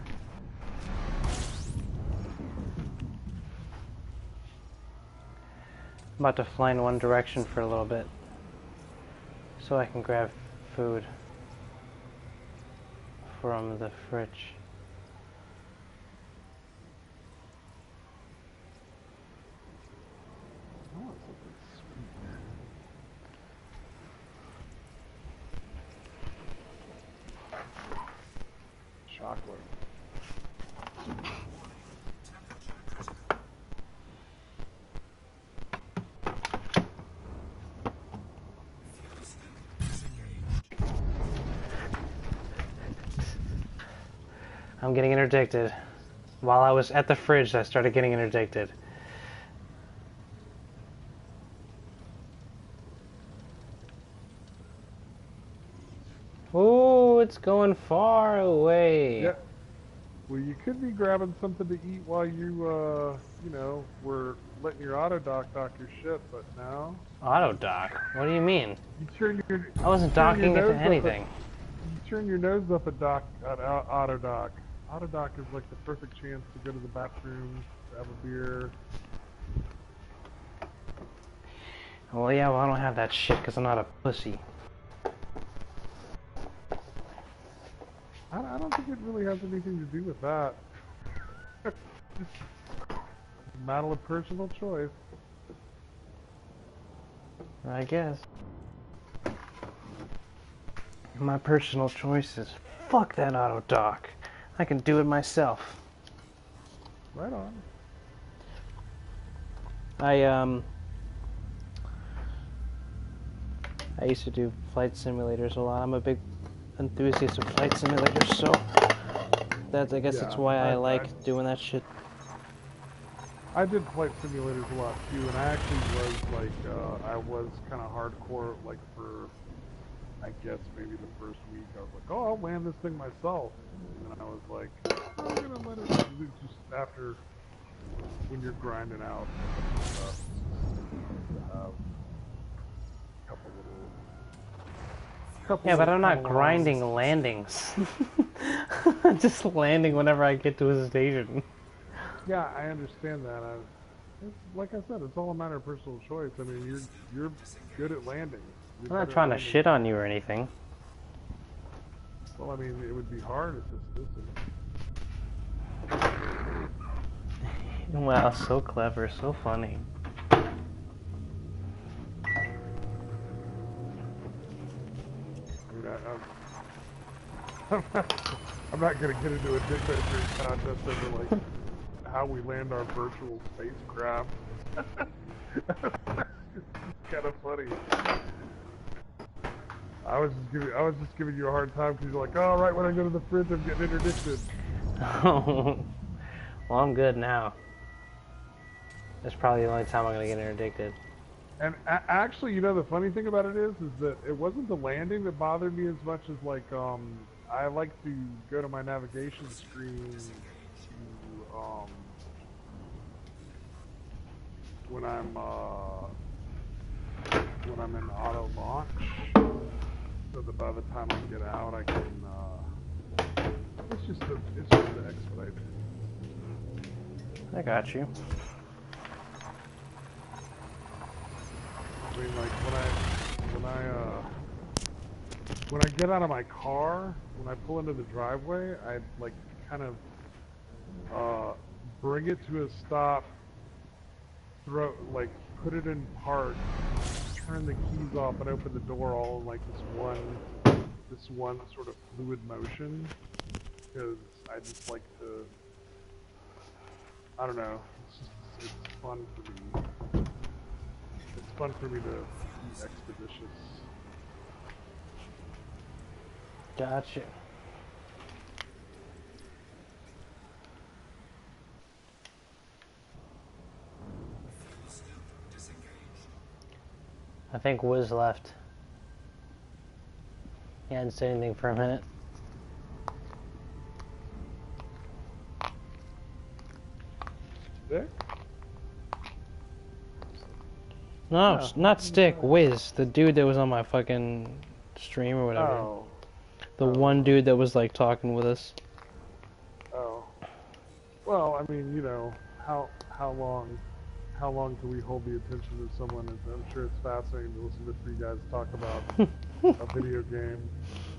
I'm about to fly in one direction for a little bit so I can grab food from the fridge. I want something sweet. Chocolate. I'm getting interdicted. While I was at the fridge, I started getting interdicted. Oh, it's going far away. Yeah. Well, you could be grabbing something to eat while you, you know, were letting your auto dock your ship, but no. Auto dock? What do you mean? You turn your. I wasn't docking it to anything. You turn your nose up at auto dock. Auto dock is like the perfect chance to go to the bathroom, grab a beer. Well, yeah, well, I don't have that shit because I'm not a pussy. I don't think it really has anything to do with that. Just a matter of personal choice. I guess. My personal choice is fuck that auto dock. I can do it myself. Right on. I used to do flight simulators a lot. I'm a big enthusiast of flight simulators, so I guess that's why I like doing that shit. I did flight simulators a lot too, and I actually was like, I was kind of hardcore, like for, I guess maybe the first week, I was like, oh, I'll land this thing myself, and then I was like, I'm gonna let it just after, when you're grinding out stuff, to have a couple little. Yeah, but I'm not grinding landings. Just landing whenever I get to a station. Yeah, I understand that. Like I said, it's all a matter of personal choice. I mean, you're good at landing. I'm not trying to shit on you or anything. Well, I mean, it would be hard at this distance. Wow, so clever, so funny. I mean, I'm not going to get into a dick measuring contest over like how we land our virtual spacecraft. It's kind of funny. I was just giving you a hard time because you're like, oh, right when I go to the fridge, I'm getting interdicted. Oh, well, I'm good now. That's probably the only time I'm gonna get interdicted. And actually, you know, the funny thing about it is that it wasn't the landing that bothered me as much as like, I like to go to my navigation screen to, when I'm in auto launch, so that by the time I get out, I can, it's just to expedite. I got you. I mean, like when I get out of my car, when I pull into the driveway, I like kind of bring it to a stop, put it in park, turn the keys off, and open the door all in like this one sort of fluid motion, because I just like to, I don't know, it's fun for me. It's fun for me to be expeditious. Gotcha. I think Wiz left. He hadn't said anything for a minute. Dick? No, No. not Stick, Wiz, the dude that was on my fucking stream or whatever. Oh. The one dude that was like talking with us. Oh. Well, I mean, you know, how long can we hold the attention of someone? I'm sure it's fascinating to listen to three guys talk about a video game.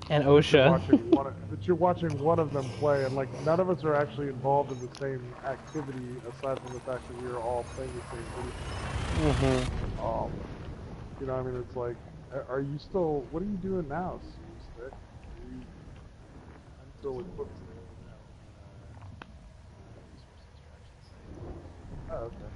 And You're OSHA. you're watching one of them play, and like none of us are actually involved in the same activity, aside from the fact that we are all playing the same video. You know, I mean, it's like, are you still? What are you doing now, Stick? I'm still equipped. Resource extraction site. Oh, okay.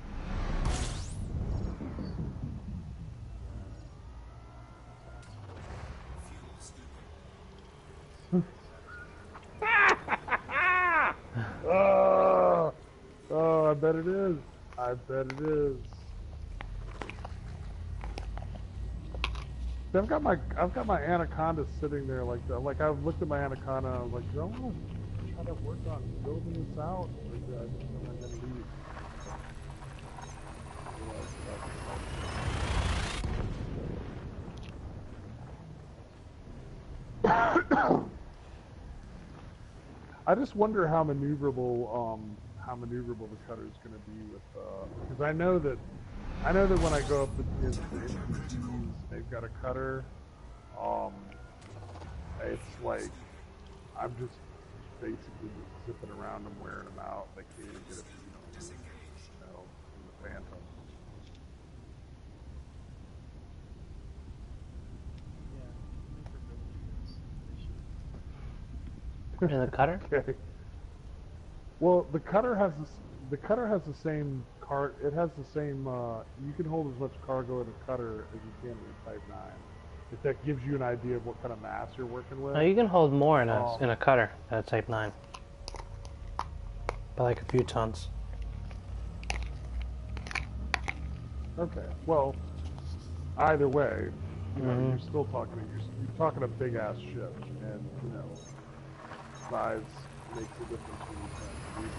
Oh, I bet it is. I bet it is. See, I've got my Anaconda sitting there like that. Like I've looked at my Anaconda and I was like, do I want to try to work on building this out, or do I just am I gonna leave? I just wonder how maneuverable the cutter is going to be with, because I know that when I go up against the NPCs, they've got a cutter. It's like I'm just basically zipping around them, wearing them out. They can't even get a beat on me, you know, in the Phantom. In the cutter? Okay. Well, the cutter has the same car. It has the same. You can hold as much cargo in a cutter as you can in a Type 9. If that gives you an idea of what kind of mass you're working with. No, you can hold more in a cutter than a Type 9. By like a few tons. Okay. Well, either way, you know, you're still talking. You're talking a big ass ship, and you know, size makes a difference when you try to use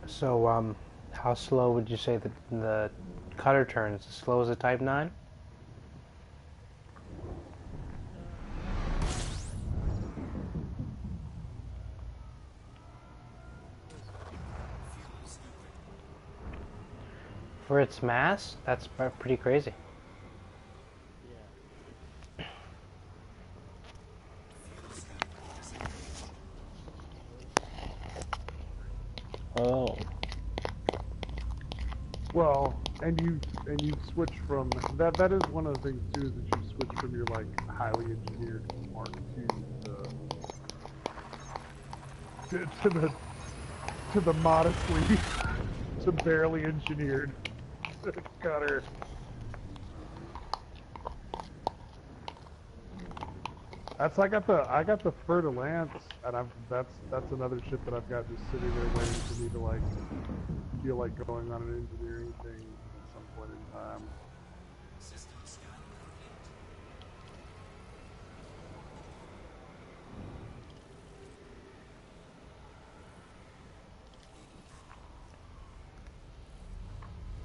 it. So, how slow would you say that the cutter turns? As slow as a Type 9? For its mass, that's pretty crazy. Oh. Well, and you switch from that. That is one of the things too, is that you switch from your like highly engineered Mark II to the modestly to barely engineered cutter. I got the Fer de Lance, and that's another ship that I've got just sitting there waiting for me to like feel like going on an engineering thing at some point in time. System scan complete.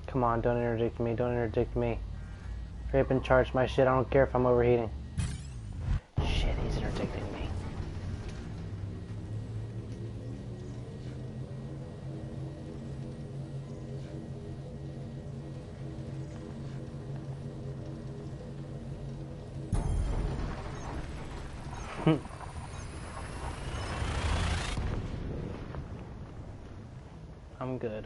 Come on, don't interdict me, don't interdict me. Hurry up and charge my shit, I don't care if I'm overheating. Shit, he's interdicting me. I'm good.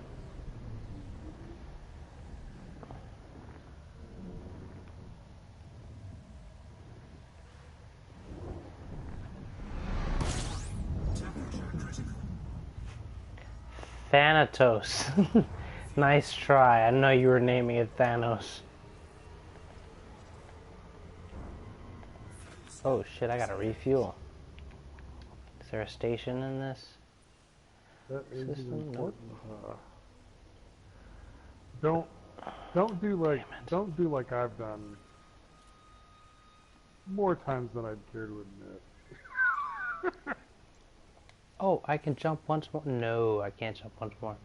Thanatos. Nice try. I know you were naming it Thanos. Oh shit, I gotta refuel. Is there a station in this? That is System? important. Don't don't do like I've done more times than I'd care to admit. Oh, I can jump once more. No, I can't jump once more.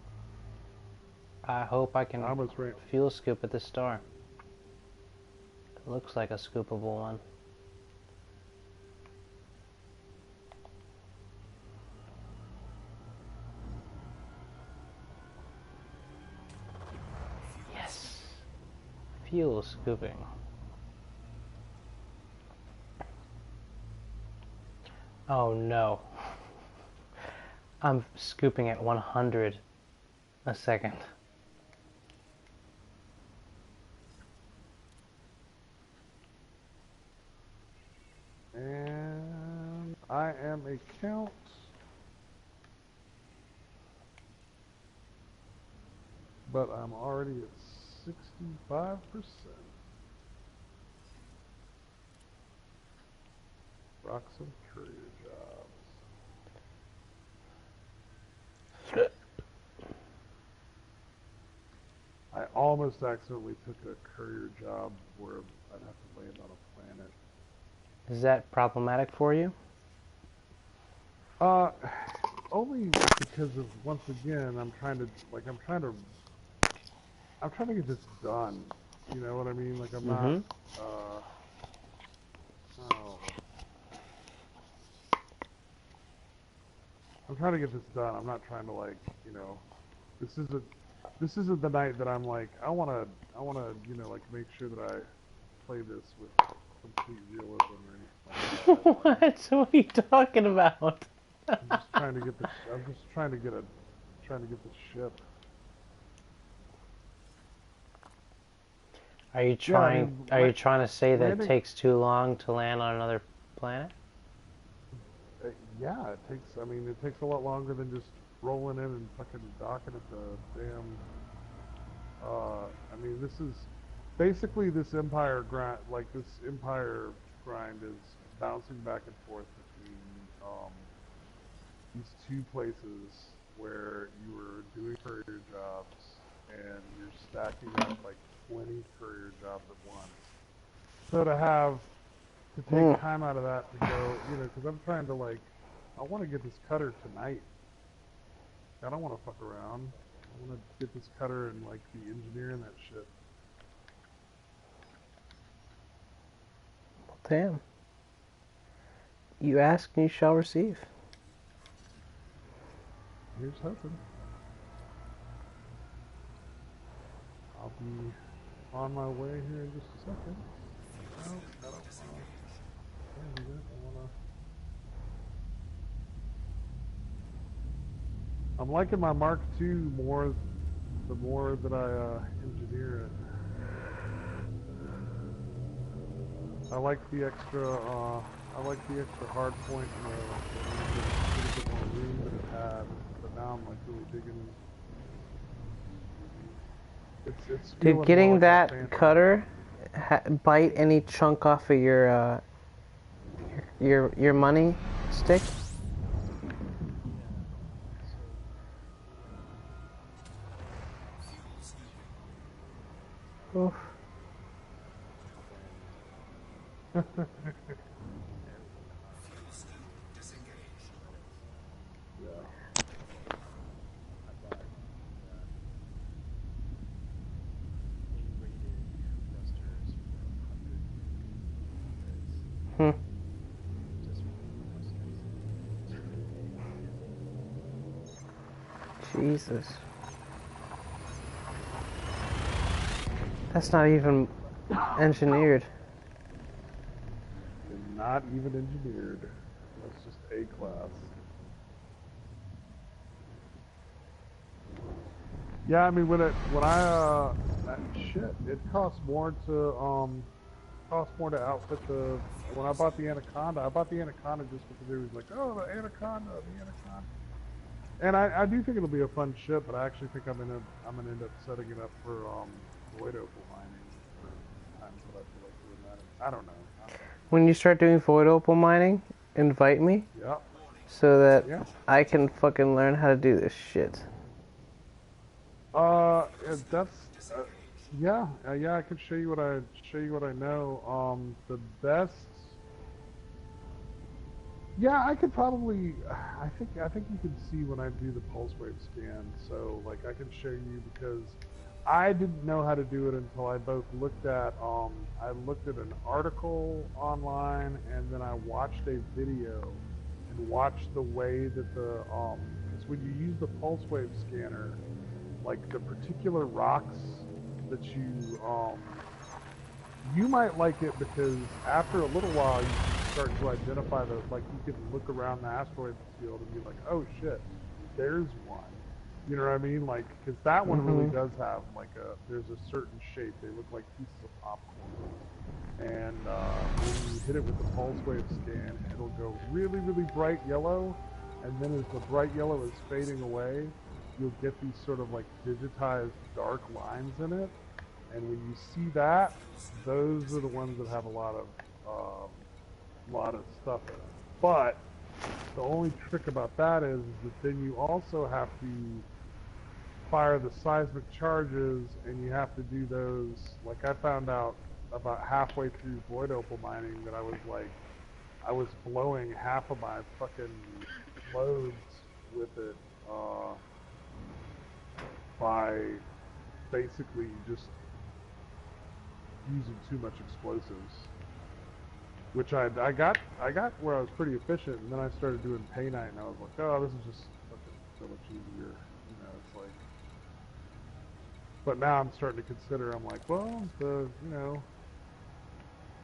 I hope I can I almost ran. fuel scoop at the star. It looks like a scoopable one. Yes! Fuel scooping. Oh no. I'm scooping at 100 a second. And I am a count. But I'm already at 65%. Rock some courier jobs. I almost accidentally took a courier job where I'd have to land on a planet. Is that problematic for you? Only because of, once again, I'm trying to get this done. You know what I mean? Like I'm not, oh. I'm trying to get this done. I'm not trying to like, you know, this isn't the night that I'm like, I wanna, you know, like make sure that I play this with complete realism or anything like that. What? What are you talking about? I'm just trying to get the ship. Are you trying? Are you trying to say that it takes too long to land on another planet? Yeah, it takes. I mean, it takes a lot longer than just rolling in and fucking docking at the damn. I mean, this is basically this Empire grind. Like this Empire grind is bouncing back and forth between these two places where you were doing courier jobs and you're stacking up like 20 courier jobs at once. So to take time out of that to go, you know, because I'm trying to like, I want to get this cutter tonight. I don't want to fuck around. I want to get this cutter and like be engineering that shit. Damn. You ask and you shall receive. Here's hoping. I'll be on my way here in just a second. No, I don't wanna. I'm liking my Mark II more the more that I engineer it. I like the extra hard point and a bit more room that it had. But now I'm like really digging. It's Dude, getting that cutter bite any chunk off of your money stick? Oof. Jesus. That's not even engineered. Not even engineered. That's just A class. Yeah, I mean it costs more to outfit the. When I bought the Anaconda just because it was like, oh, the Anaconda. And I do think it'll be a fun ship, but I actually think I'm gonna end up setting it up for void opal mining for times that I feel like doing that. I don't know. When you start doing void opal mining, invite me. Yeah. So that I can fucking learn how to do this shit. Yeah, I could show you what I know. The best. Yeah, I could probably. I think you can see when I do the pulse wave scan. So like I can show you because I didn't know how to do it until I both looked at I looked at an article online and then I watched a video and watched the way that the because when you use the pulse wave scanner, like the particular rocks that you might like it because after a little while you can start to identify those. Like you can look around the asteroid field and be like, oh shit, there's one. You know what I mean? Like, because that one really does have like there's a certain shape. They look like pieces of popcorn. And when you hit it with the pulse wave scan, it'll go really, really bright yellow. And then as the bright yellow is fading away, you'll get these sort of like digitized dark lines in it. And when you see that, those are the ones that have a lot of stuff in it. But the only trick about that is that then you also have to fire the seismic charges, and you have to do those. Like I found out about halfway through void opal mining that I was blowing half of my fucking loads with it by basically just using too much explosives, which I got where I was pretty efficient, and then I started doing paynite, and I was like, oh, this is just fucking so much easier, you know. It's like, but now I'm starting to consider. I'm like, well,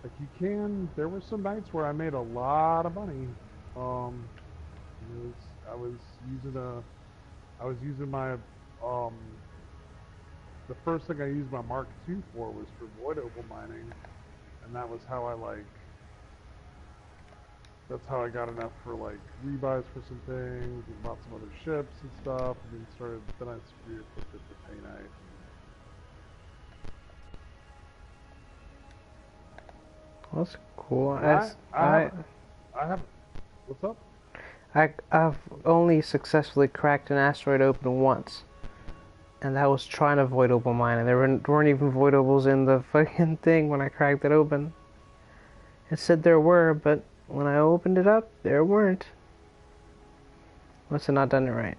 like you can. There were some nights where I made a lot of money. I was using my the first thing I used my Mark II for was for void opal mining, and that was how that's how I got enough for like rebuys for some things and bought some other ships and stuff, and then I re-equipped it for paynite. That's cool. I have. What's up? I've only successfully cracked an asteroid open once, and that was trying to void opal mine, and there weren't even void opals in the fucking thing when I cracked it open. It said there were, but when I opened it up, there weren't. Must have not done it right.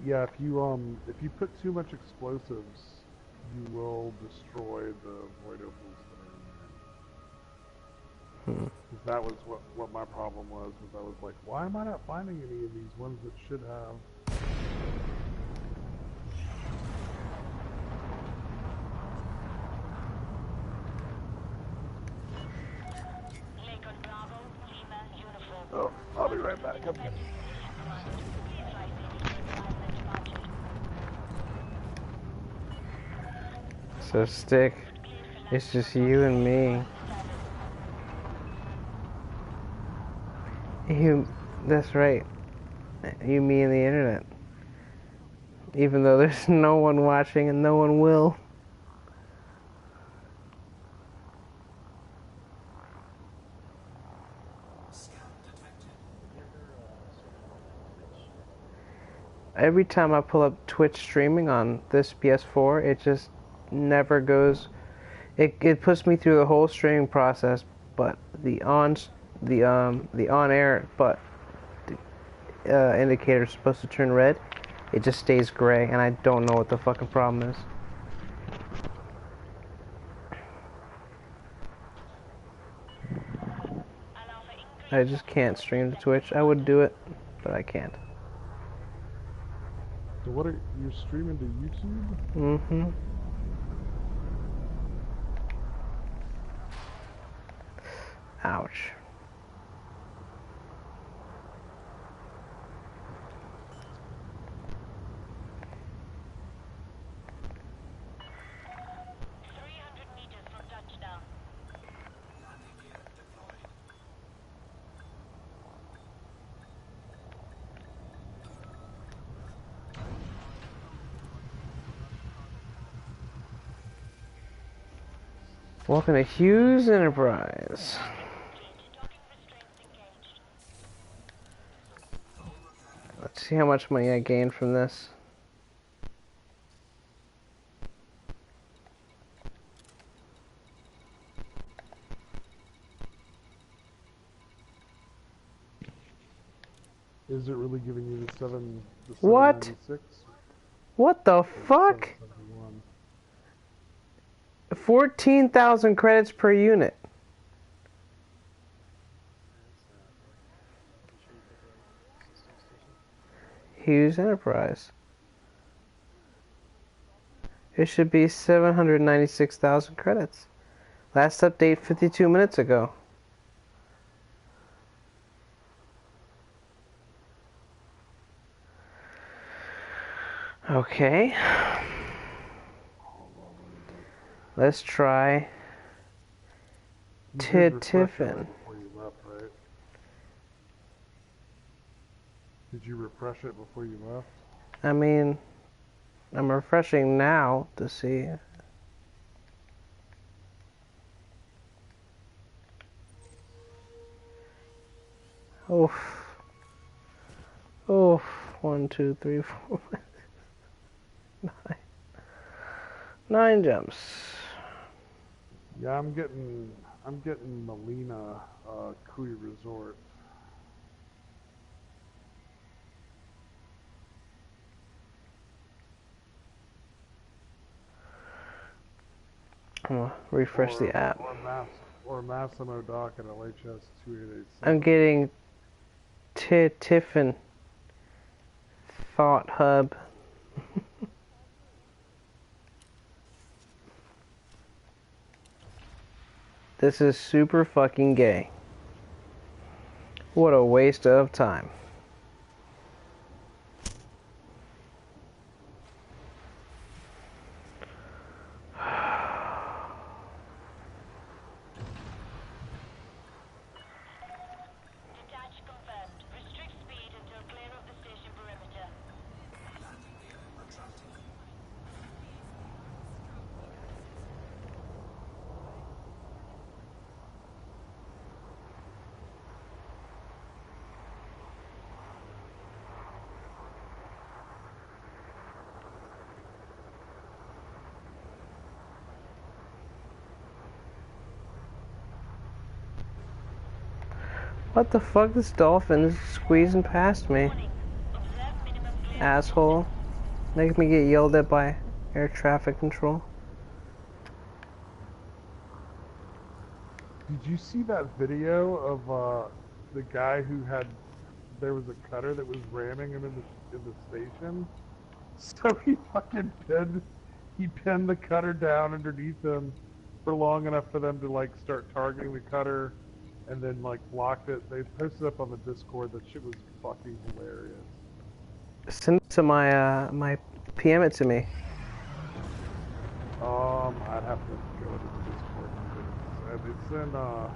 Yeah, if you put too much explosives, you will destroy the void opals that are in there. Because that was what my problem was I was like, why am I not finding any of these ones that should have? Oh, I'll be right back. Okay. So Stick, it's just you and me. That's right. You, me, and the internet. Even though there's no one watching and no one will. Every time I pull up Twitch streaming on this PS4, it just never goes. It puts me through the whole streaming process, but the on air indicator is supposed to turn red. It just stays gray, and I don't know what the fucking problem is. I just can't stream to Twitch. I would do it, but I can't. So what are you streaming to YouTube? Mm-hmm. Ouch. Welcome to Hughes Enterprise. Let's see how much money I gained from this. Is it really giving you the What? 796? What the Or fuck? 771? 14,000 credits per unit. Make sure you pick the right system station. Hughes Enterprise. It should be 796,000 credits. Last update 52 minutes ago. Okay. Let's try You did refresh it Tiffin. right before you left, right? Did you refresh it before you left? I mean, I'm refreshing now to see. Oof. Oof. 1, 2, 3, 4, 5, 9. 9 jumps. Yeah, I'm getting Molina Kui Resort. I'm gonna refresh the app. Or Massimo Dock at LHS 2887. I'm getting Tiffin Thought Hub. This is super fucking gay. What a waste of time. Detach confirmed. Restrict speed until clear of the station perimeter. Landing gear retracting. What the fuck? This dolphin is squeezing past me. Warning. Observe minimum clearance. Asshole. Make me get yelled at by air traffic control. Did you see that video of the guy who had? There was a cutter that was ramming him in the station. So he fucking pinned the cutter down underneath him for long enough for them to like start targeting the cutter, and then like blocked it. They posted up on the Discord. That shit was fucking hilarious. Send it to my my PM it to me. I'd have to go to the Discord. It's in I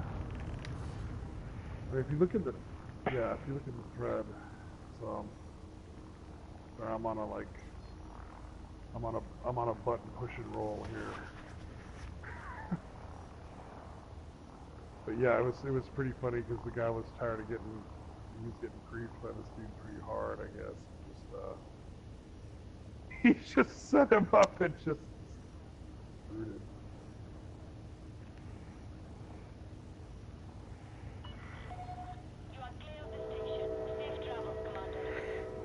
mean, if you look at the thread, so I'm on a button push and roll here. But yeah, it was pretty funny because the guy was tired of he was getting griefed by this dude pretty hard, I guess. He just set him up and just screwed him. You are clear of the station. Safe travels, Commander.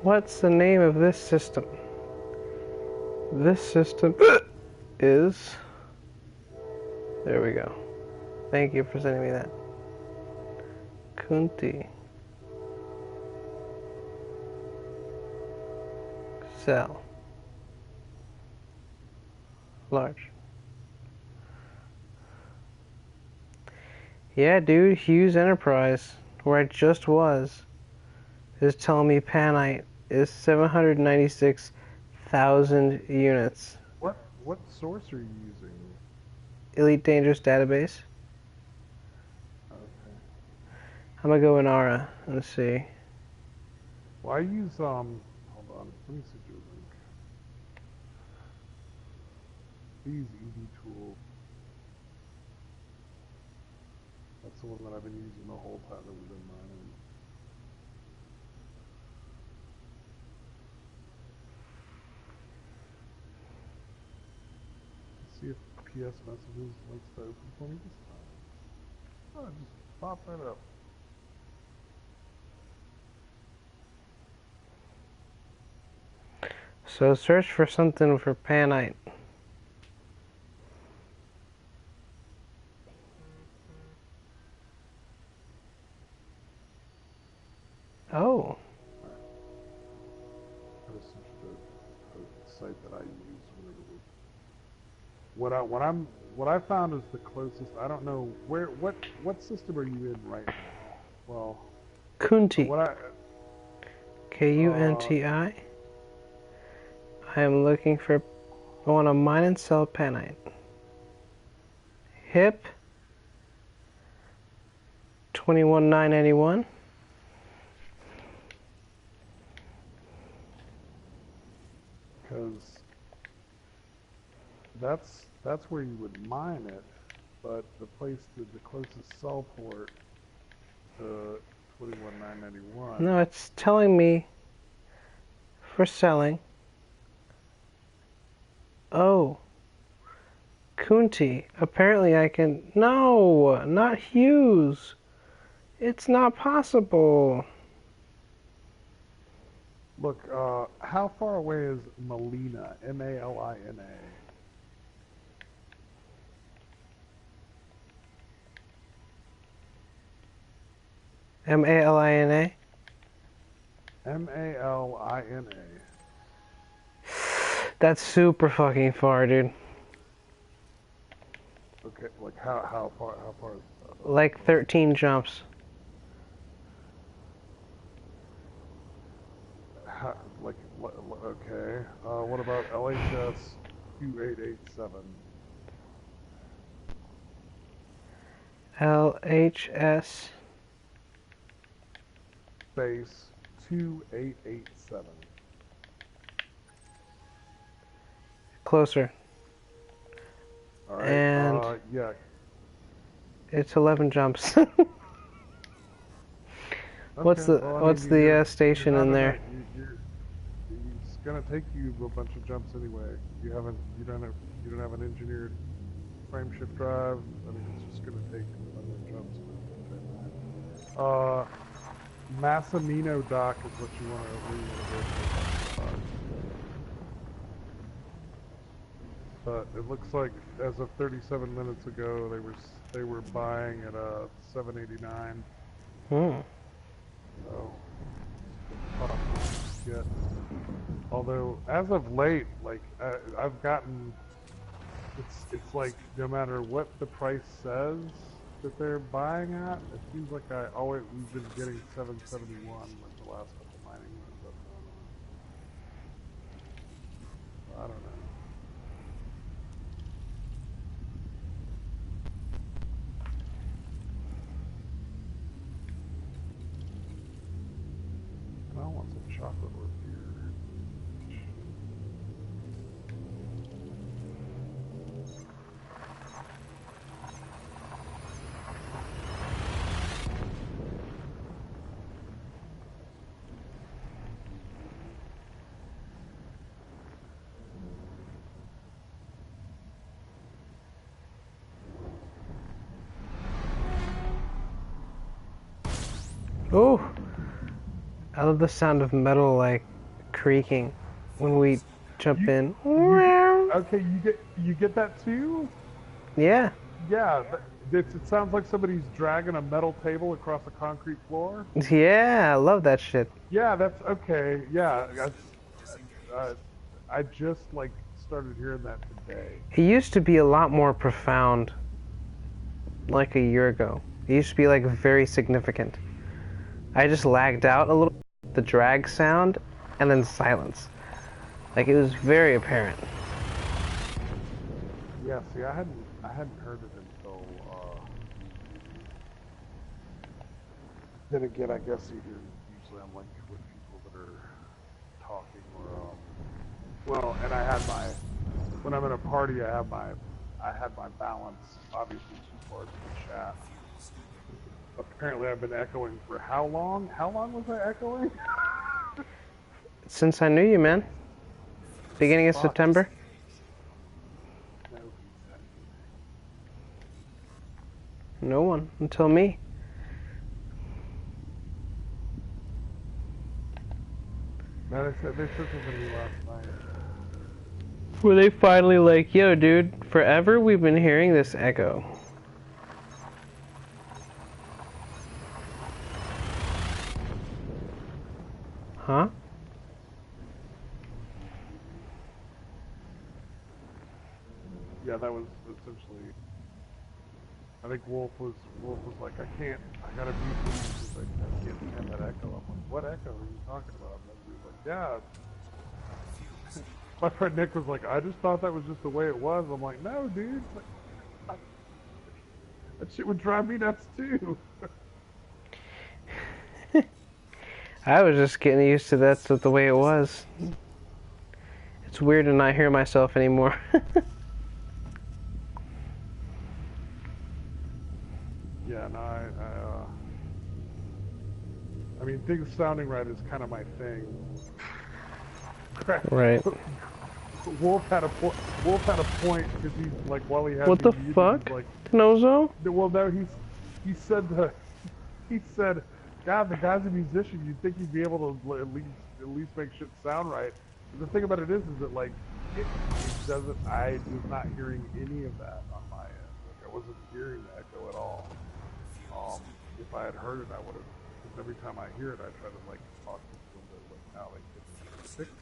What's the name of this system? This system is... There we go. Thank you for sending me that. Kunti. Cell. Large. Yeah, dude, Hughes Enterprise, where I just was, is telling me Panite is 796,000 units. What source are you using? Elite Dangerous Database. Okay. I'm gonna go in Aura and see. Well, I use hold on, let me send you a link. I use ED Tool. That's the one that I've been using the whole time that we've been mining. See if PS messages likes to open for me this time. Oh, just pop right up. So search for something for Panite. Oh. I just searched the site that I use whenever what I found is the closest. I don't know what system are you in right now? Well, Kunti. what I Kunti. I am looking for. I want to mine and sell Panite. HIP 21981. because that's where you would mine it, but the closest sell port to 21991. No, it's telling me for selling. Oh. Kunti. Apparently I can. No, not Hughes. It's not possible. Look, how far away is Malina? Malina. Malina. Malina. That's super fucking far, dude. Okay, like how far is that? Like 13 jumps. Okay. What about LHS 2887? LHS. Space 2887. Closer. All right. And yeah. it's 11 jumps. What's Okay, the well, I what's mean, the you're station not in there? It's gonna take you a bunch of jumps anyway. You don't have an engineered frame shift drive. I mean, it's just gonna take a bunch of jumps. Massimino dock is what you want to go to. But it looks like as of 37 minutes ago, they were buying at 789. Hmm. So, yeah. Although as of late, like I've gotten, it's like no matter what the price says that they're buying at, it seems like we've been getting 771 like the last couple mining runs I've done. I don't know. I want some chocolate or beer. Oh, I love the sound of metal like creaking when we jump in. Okay, you get that too? Yeah. Yeah, it sounds like somebody's dragging a metal table across a concrete floor. Yeah, I love that shit. Yeah, that's okay. Yeah, I just like started hearing that today. It used to be a lot more profound like a year ago. It used to be like very significant. I just lagged out a little, the drag sound, and then silence. Like it was very apparent. Yeah, see, I hadn't heard it until. Then again, I guess you hear usually I'm like with people that are talking or well, and when I'm in a party, I had my balance obviously too far to the chat. Apparently, I've been echoing for how long? How long was I echoing? Since I knew you, man. Beginning of September. No, No one until me. Man, they said something to me last night. Were they finally like, yo, dude, forever we've been hearing this echo. Huh? Yeah, that was essentially. I think Wolf was like, I gotta mute these because I can't stand that echo. I'm like, what echo are you talking about? And he was like, yeah. My friend Nick was like, I just thought that was just the way it was. I'm like, no, dude. Like, that shit would drive me nuts too. I was just getting used to that's the way it was. It's weird to not hear myself anymore. Yeah, no, I mean, things sounding right is kind of my thing. Right. Wolf had a point because he's like, while he had What me the muted, fuck? he's like, Tenozo? well, no, he said, God, the guy's a musician. You'd think he'd be able to at least make shit sound right. But the thing about it is that like, it doesn't. I was not hearing any of that on my end. Like, I wasn't hearing the echo at all. If I had heard it, I would have. Because every time I hear it, I try to like talk to them to like how they could fix it.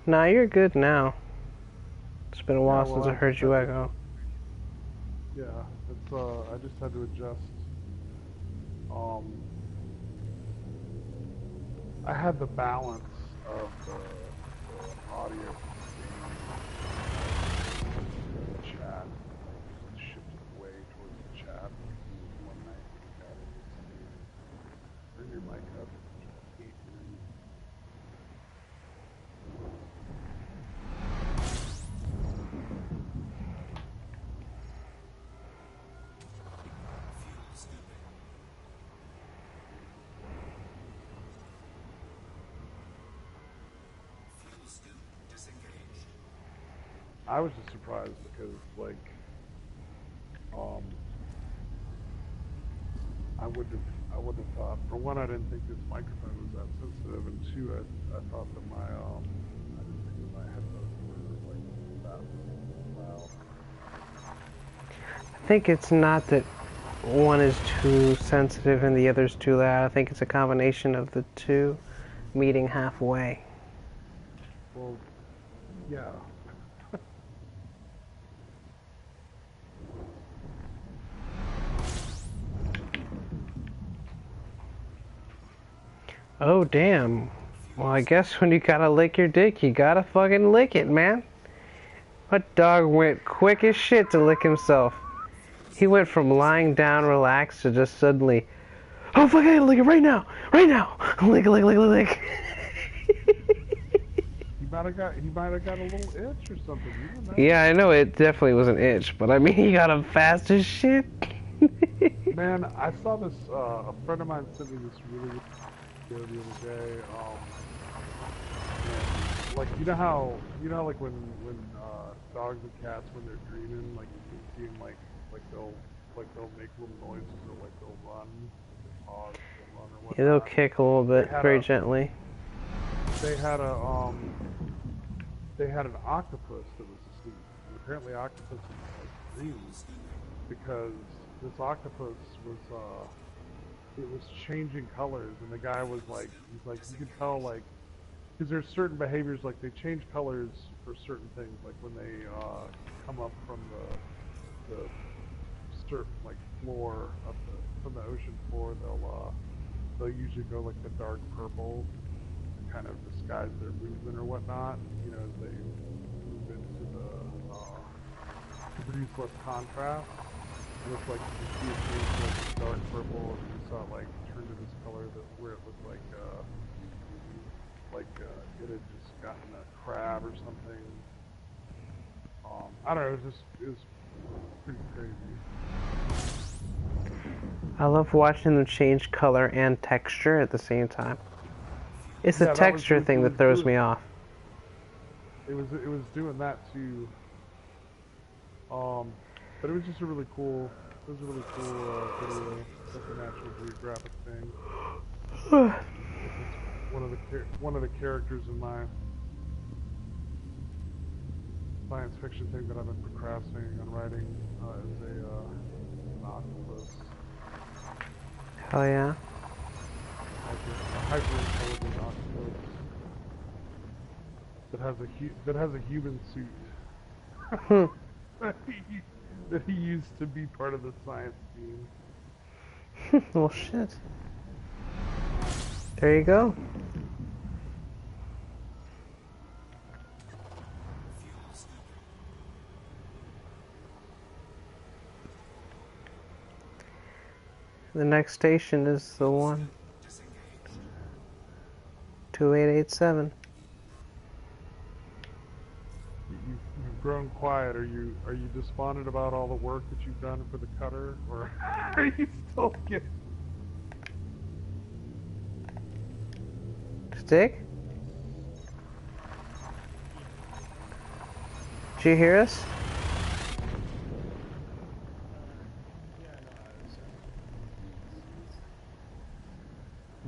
Nah, you're good now. It's been a while Yeah, since well, I heard you echo. Yeah, it's I just had to adjust. I had the balance of the audio from the chat shifted way towards the chat. One night we got it. Turn your mic up. I was just surprised because, like, I would have thought. For one, I didn't think this microphone was that sensitive, and two, I thought that I didn't think that my headphones were like that loud. I think it's not that one is too sensitive and the other's too loud. I think it's a combination of the two meeting halfway. Well, yeah. Oh, damn. Well, I guess when you gotta lick your dick, you gotta fucking lick it, man. That dog went quick as shit to lick himself. He went from lying down relaxed to just suddenly, oh fuck, I gotta lick it right now! Right now! Lick, lick, lick, lick, lick. He might have got a little itch or something. You don't know. Yeah, I know it definitely was an itch, but I mean, he got him fast as shit. Man, I saw this, a friend of mine sent me this really good the other day, and, like, you know like when dogs and cats, when they're dreaming, like, you can see them, like they'll make little noises, or like they'll run, they'll pause, they'll run, or whatnot. Yeah, they'll kick a little bit, very gently. They had an octopus that was asleep, and apparently octopuses like dream, because this octopus was it was changing colors, and the guy was like, he's like, you can tell, like, because there's certain behaviors, like they change colors for certain things, like when they come up from the certain like floor of from the ocean floor, they'll usually go like the dark purple to kind of disguise their movement or whatnot, you know, as they move into the to produce less contrast. And it's like you see it change to like dark purple, and you saw it like turn to this color where it looked like it had just gotten a crab or something. I don't know. It was pretty crazy. I love watching them change color and texture at the same time. It's the Yeah, texture thing that throws me off. it was doing that too. But it was just a really cool. It was a really cool video. Like a National Geographic thing. One of the characters in my science fiction thing that I've been procrastinating on writing is an octopus. Hell yeah. A hyper-intelligent octopus that has a human suit that he used to be part of the science team. Well, shit. There you go. The next station is the one. 2887. You've grown quiet. Are you despondent about all the work that you've done for the cutter, or are you still getting? Stick? Did you hear us?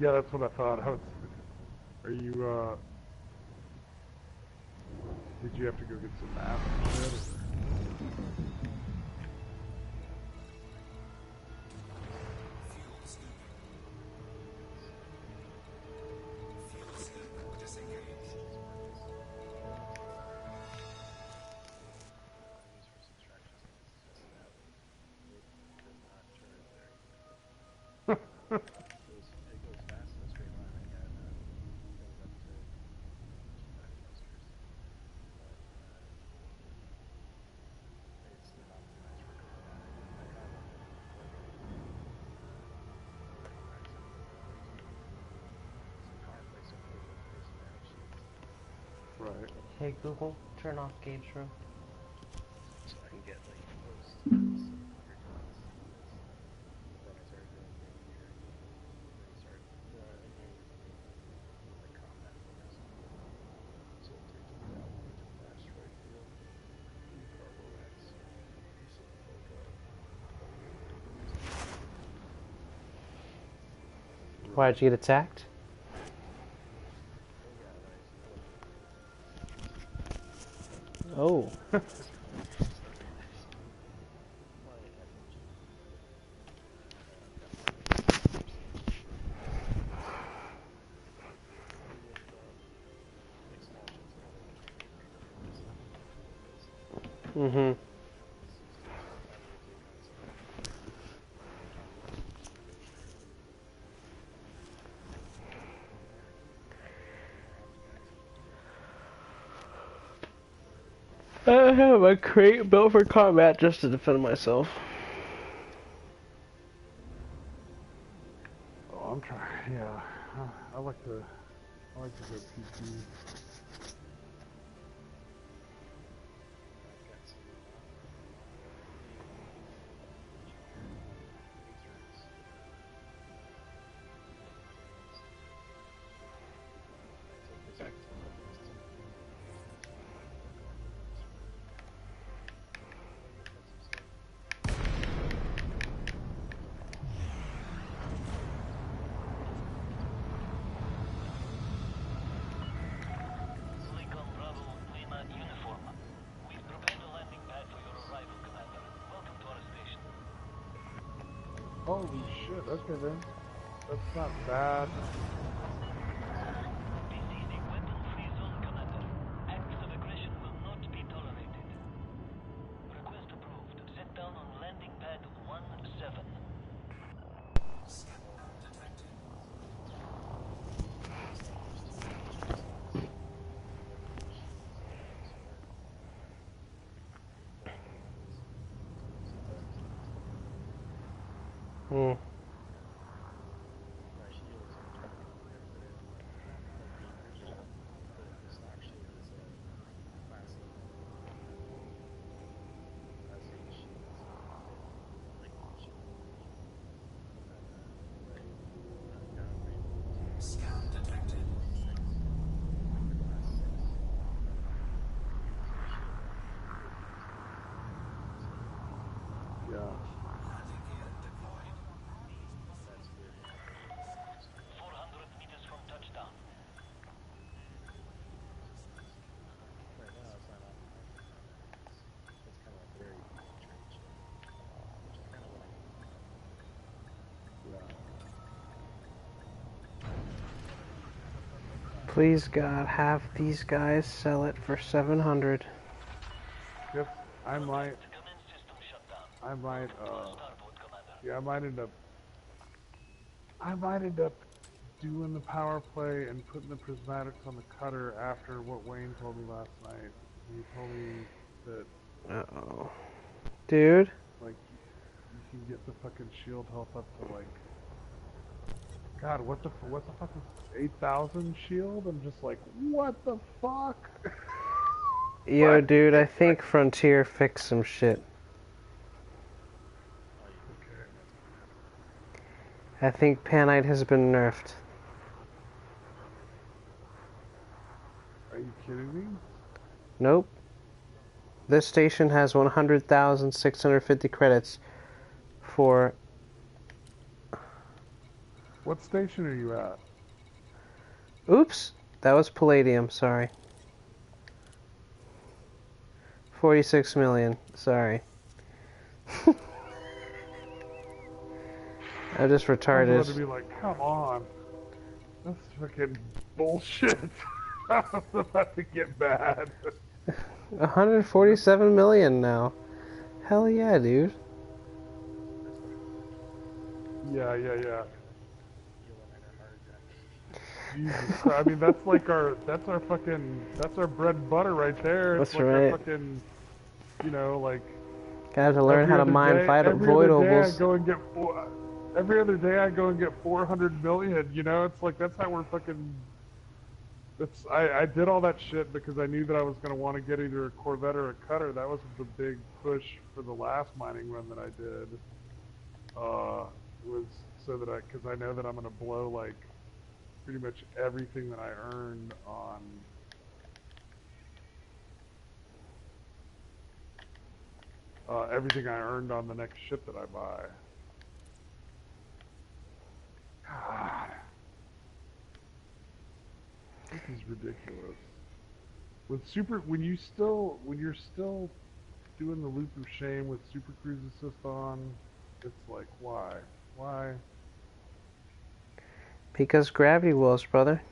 Yeah, that's what I thought. Are you did you have to go get some math and shit? It goes fast in a straight line. I got goes up to 55 thrusters, but it's not optimized for going wide. I have it some fireplace over there with face marriage sheets, Right. Hey Google, turn off gauge room. so I can get like close to this 100 knots. But then I started doing game gear, and then you start like combat focus. So it takes me out into an asteroid field, Cargo X, recent photo. Why'd you get attacked? Oh. Mm-hmm. I have a crate built for combat just to defend myself. Oh, I'm trying. Yeah, I like to go PC. Lincoln Bravo Lima uniform. We've prepared a landing pad for your arrival, Commander. Welcome to our station. Holy shit! Okay then, that's not bad. This is a weapon-free zone, Commander. Acts of aggression will not be tolerated. Request approved. Sit down on landing pad 17. Hmm. My shields are Please God, have these guys sell it for 700. Guess I might, Commence system shutdown. starboard, Commander. Yeah, I might end up doing the power play and putting the prismatics on the cutter after what Wayne told me last night. He told me that, Uh-oh. Dude? like, you can get the fucking shield health up to, like, God, what's the fucking 8,000 shield? I'm just like, what the fuck? Yo, What? dude, I think Frontier fixed some shit. Okay. I think Panite has been nerfed. Are you kidding me? Nope. This station has 100,650 credits for... What station are you at? Oops! That was Palladium, sorry. 46 million, sorry. I'm just I was retarded. about to be like, come on. That's fucking bullshit. I was about to get bad. 147 million now. Hell yeah, dude. Yeah. Eliminate our heart attacks. Jesus Christ. I mean, that's like that's our bread and butter right there. It's That's like right. our fucking, you know, like. Gotta have to learn how to mine fight Every void other day I ovals. go and get every other day I go and get 400 million. You know, it's like that's how we're fucking. I did all that shit because I knew that I was gonna want to get either a Corvette or a cutter. That was the big push for the last mining run that I did. Was so that because I know that I'm gonna blow like pretty much everything that I earned on. Everything I earned on the next ship that I buy. God. This is ridiculous. When you're still doing the loop of shame with Super Cruise Assist on, it's like, why? Why? Because gravity wells, brother.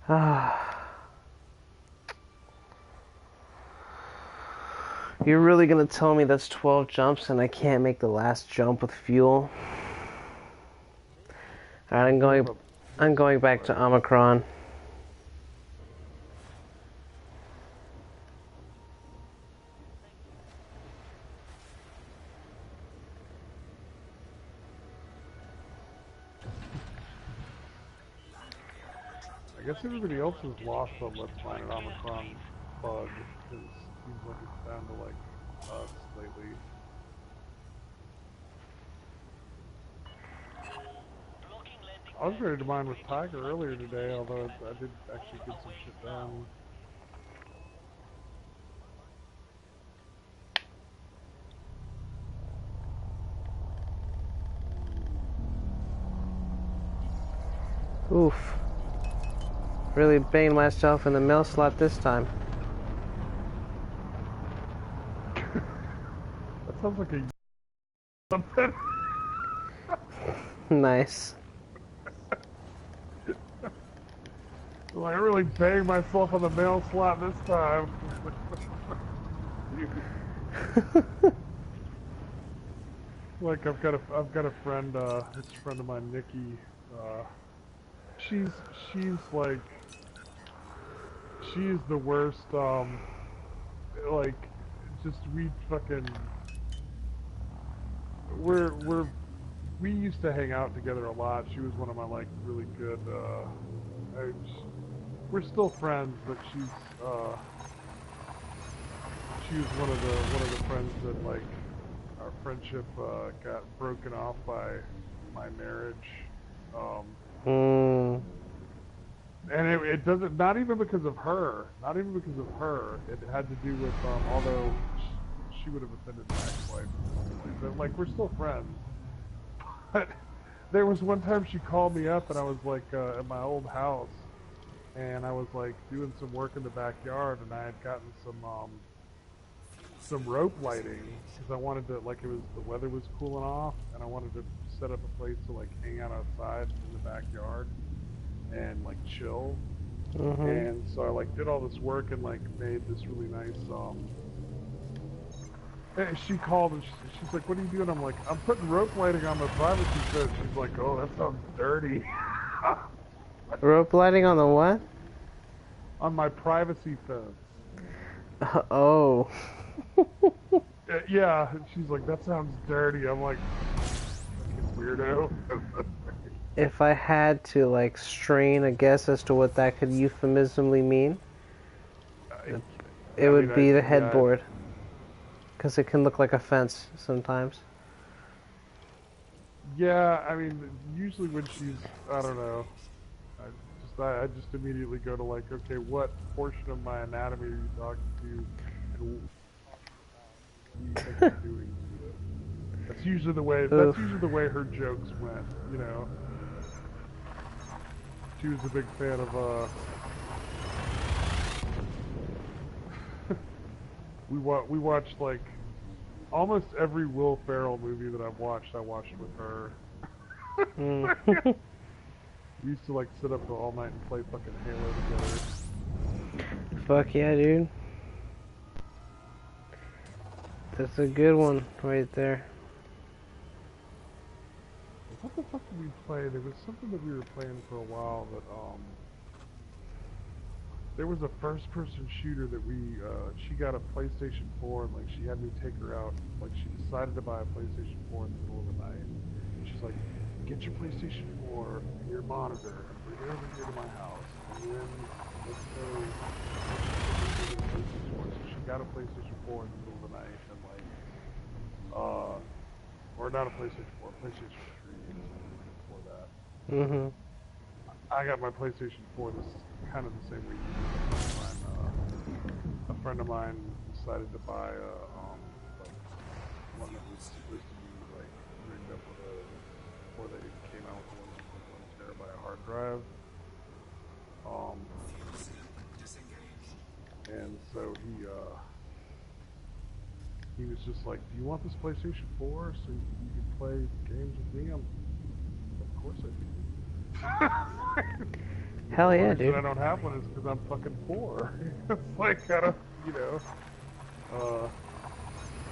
Ah. You're really gonna tell me that's 12 jumps and I can't make the last jump with fuel? Alright, I'm going back to Omicron. I guess everybody else has lost on Let's Find an Omicron bug, because it seems like it's down to like us lately. I was ready to mine with Tiger earlier today, although I did actually get some shit done. Oof. Really banged myself in the mail slot this time. That sounds like a something. Nice. Like, I really banged myself on the mail slot this time. Like I've got a friend, it's a friend of mine, Nikki. She's like, she's the worst. Like, just we used to hang out together a lot. She was one of my like really good. We're still friends, but she was one of the friends that like our friendship got broken off by my marriage. And it doesn't, not even because of her. It had to do with although she would have offended my ex-wife, but like we're still friends. But there was one time she called me up and I was like at my old house. And I was like doing some work in the backyard, and I had gotten some some rope lighting because I wanted to, like, the weather was cooling off, and I wanted to set up a place to like hang out outside in the backyard and like chill. And so I like did all this work and like made this really nice. And she called and she's like, "What are you doing?" I'm like, "I'm putting rope lighting on my privacy fence." She's like, "Oh, that sounds dirty." Rope lighting on the what? On my privacy fence. Oh. Yeah, and she's like, "That sounds dirty." I'm like, "Fucking weirdo." If I had to like strain a guess as to what that could euphemismly mean, it would be the headboard. Because it can look like a fence sometimes. Yeah, I mean, usually when she's, I don't know, I just immediately go to like, okay, what portion of my anatomy are you talking to, and what do you think I'm doing to it? That's usually the way. That's usually the way her jokes went. You know, she was a big fan of. We watched like almost every Will Ferrell movie that I've watched. I watched with her. We used to like sit up all night and play fucking Halo together. Fuck yeah, dude. That's a good one right there. What the fuck did we play? There was something that we were playing for a while that there was a first-person shooter that she got a PlayStation 4 and like she had me take her out. Like she decided to buy a PlayStation 4 in the middle of the night. And she's like, "Get your PlayStation 4 and your monitor and bring it over here to my house. And then let's go." So she got a PlayStation 4 in the middle of the night and like, or not a PlayStation 4, a PlayStation 3 before that. I got my PlayStation 4 this kind of the same way you did. A friend of mine decided to buy like one that was supposed to be like rigged up with before they came out with 1 terabyte hard drive. And so he was just like, "Do you want this PlayStation 4 so you can play games with me?" Of course I do. Hell yeah, dude. The reason I don't have one is because I'm fucking poor. It's like, I don't, you know,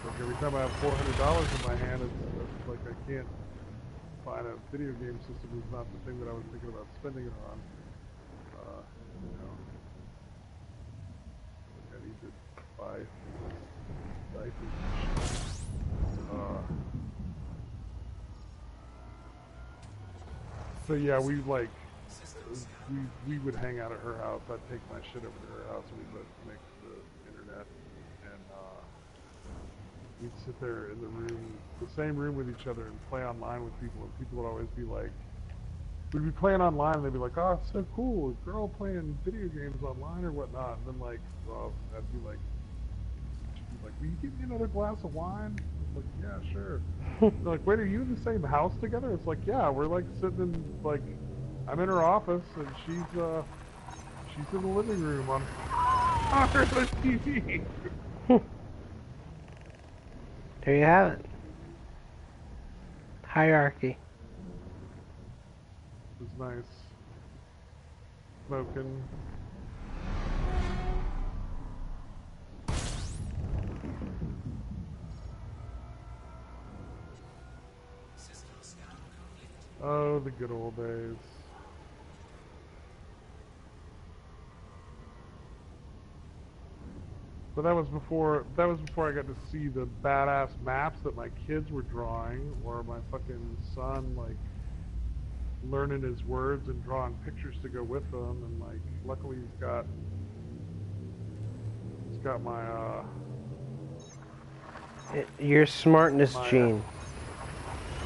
like every time I have $400 in my hand, it's like I can't find a video game system is not the thing that I was thinking about spending it on. You know, like I need to buy diapers. So yeah, we like. We would hang out at her house. I'd take my shit over to her house and we'd both connect to the internet. And we'd sit there in the room, the same room with each other and play online with people. And people would always be like, we'd be playing online and they'd be like, "Oh, it's so cool, a girl playing video games online or whatnot." And then like, I'd be like, "Will you give me another glass of wine?" I'm like, "Yeah, sure." They're like, "Wait, are you in the same house together?" It's like, "Yeah, we're like sitting in like, I'm in her office and she's in the living room on her TV." There you have it. Hierarchy. It was nice. Smoking. Oh, the good old days. But that was before I got to see the badass maps that my kids were drawing, or my fucking son like learning his words and drawing pictures to go with them. And like, luckily he's got my Your smartness gene.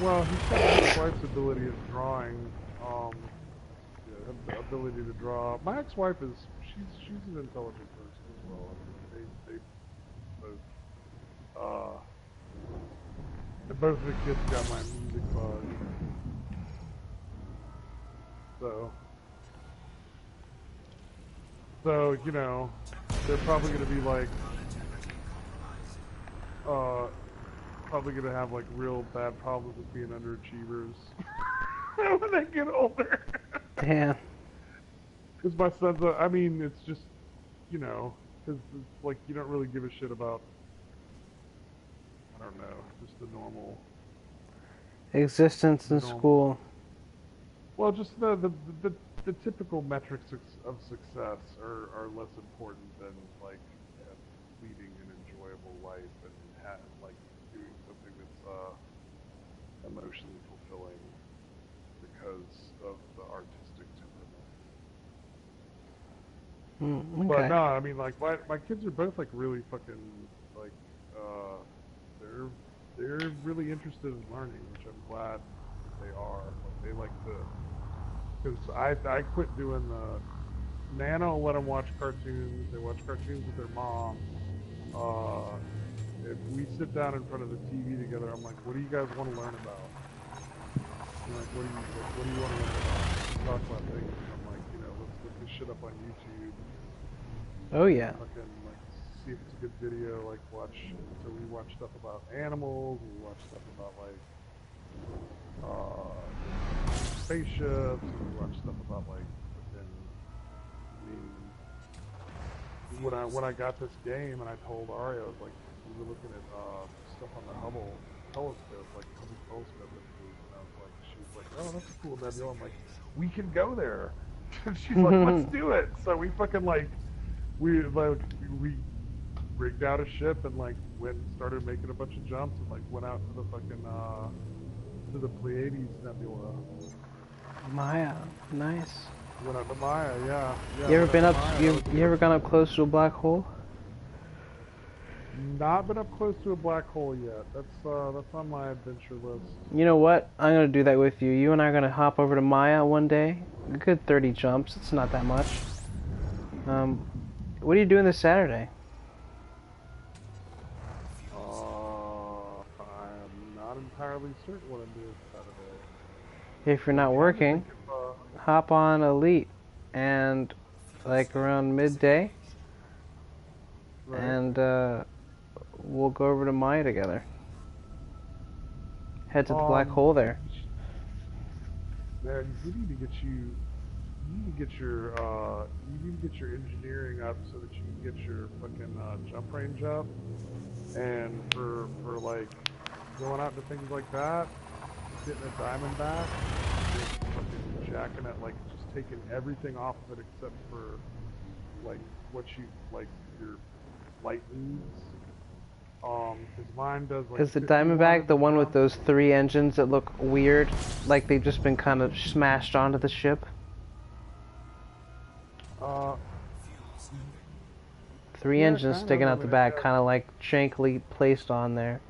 Well, he's got his wife's ability at drawing. The ability to draw. My ex-wife is she's an intelligent person as well. I mean, they both and both of the kids got my music bug. So you know, they're probably gonna be like, probably gonna have like real bad problems with being underachievers when they get older. Damn. Because my son's, I mean, it's just, you know, because it's like you don't really give a shit about, I don't know, just the normal, Existence the in normal. school. Well, just the typical metrics of success are less important than like leading an enjoyable life and like doing something that's emotionally fulfilling because of the artistic temperament. But Okay. no, I mean like my kids are both like really fucking like they're they're really interested in learning, which I'm glad they are. Like they like to, because I quit doing the Nana will let them watch cartoons. They watch cartoons with their mom. If we sit down in front of the TV together, I'm like, what do you guys want to learn about? And like, what do you want to learn about? We talk about things, and I'm like, you know, let's look this shit up on YouTube. Oh yeah. Fucking like see if it's a good video. Like watch. So we watch stuff about animals. We watch stuff about like spaceships. And we watch stuff about like fucking. I mean, when I got this game and I told Ari, I was like, we were looking at stuff on the Hubble telescope, like Hubble telescope images, and I was like, she was like, oh, that's a cool nebula. I'm like, we can go there. And she's like, let's do it. So we fucking we rigged out a ship and like went and started making a bunch of jumps and like went out to the fucking to the Pleiades Nebula. Maya, nice. Went out to Maya, yeah. You ever went been out up? to Maya. You ever gone up close to a black hole? Not been up close to a black hole yet. That's on my adventure list. You know what? I'm gonna do that with you. You and I are gonna hop over to Maya one day. A good 30 jumps. It's not that much. What are you doing this Saturday? I'm not entirely certain what I'm doing Saturday. If you're not working, hop on Elite and like around midday, Right. and we'll go over to Maya together. Head to the black hole there. Man, you need to get you need to get your engineering up so that you can get your fucking jump range up, and for like going out to things like that, getting a Diamondback, just fucking jacking it, like just taking everything off of it except for like what you like your light needs. Because mine does like. Is the 51 Diamondback the one with jump. those 3 engines that look weird, like they've just been kind of smashed onto the ship? 3 yeah, engines kind sticking of, out I the mean, back, yeah. kind of like shankly placed on there.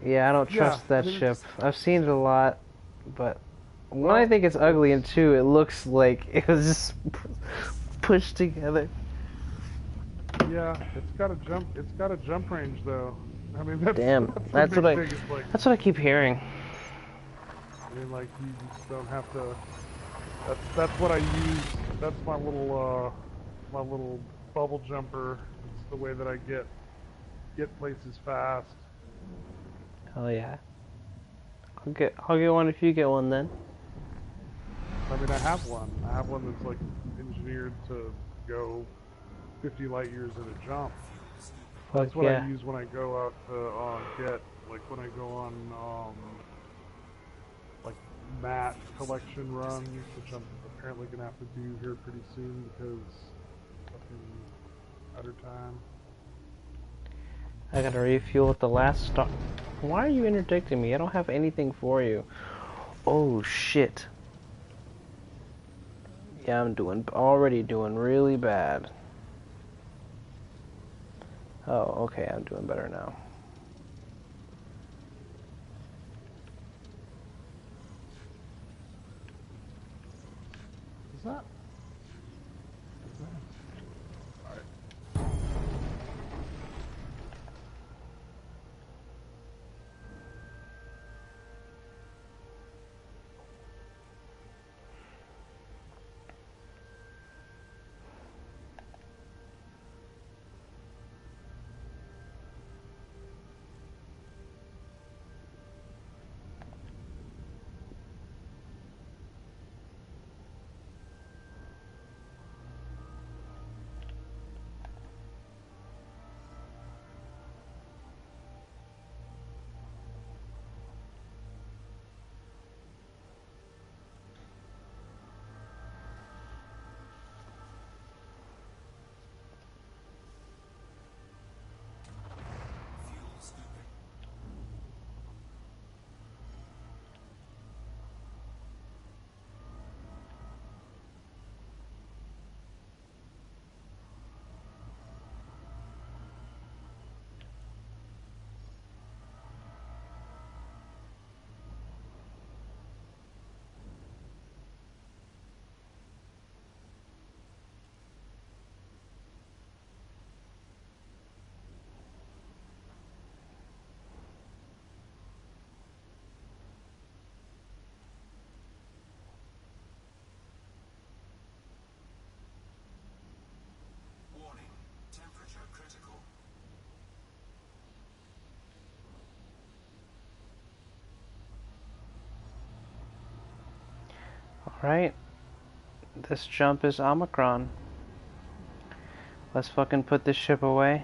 Yeah, I don't Yeah, trust that I mean, ship. I've seen it a lot, but one, I think it's ugly, and 2, it looks like it was just pushed together. Yeah, it's got a jump. It's got a jump range though. I mean, that's Damn, that's the that's what big thing. It's like, that's what I keep hearing. I mean, like you just don't have to. That's what I use. That's my little bubble jumper. It's the way that I get places fast. Hell yeah. I'll get one if you get one then. I mean, I have one. I have one that's like engineered to go 50 light years in a jump. That's Fuck what yeah. I use when I go out to get, like when I go on like mat collection runs, which I'm apparently gonna have to do here pretty soon because fucking utter time. I gotta refuel at the last stop. Why are you interdicting me? I don't have anything for you. Oh shit. Yeah, I'm already doing really bad. Oh, okay, I'm doing better now. Is that? Right? This jump is Omicron. Let's fucking put this ship away.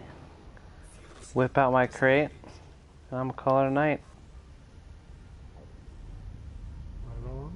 Whip out my crate. And I'm gonna call it a night. Right on.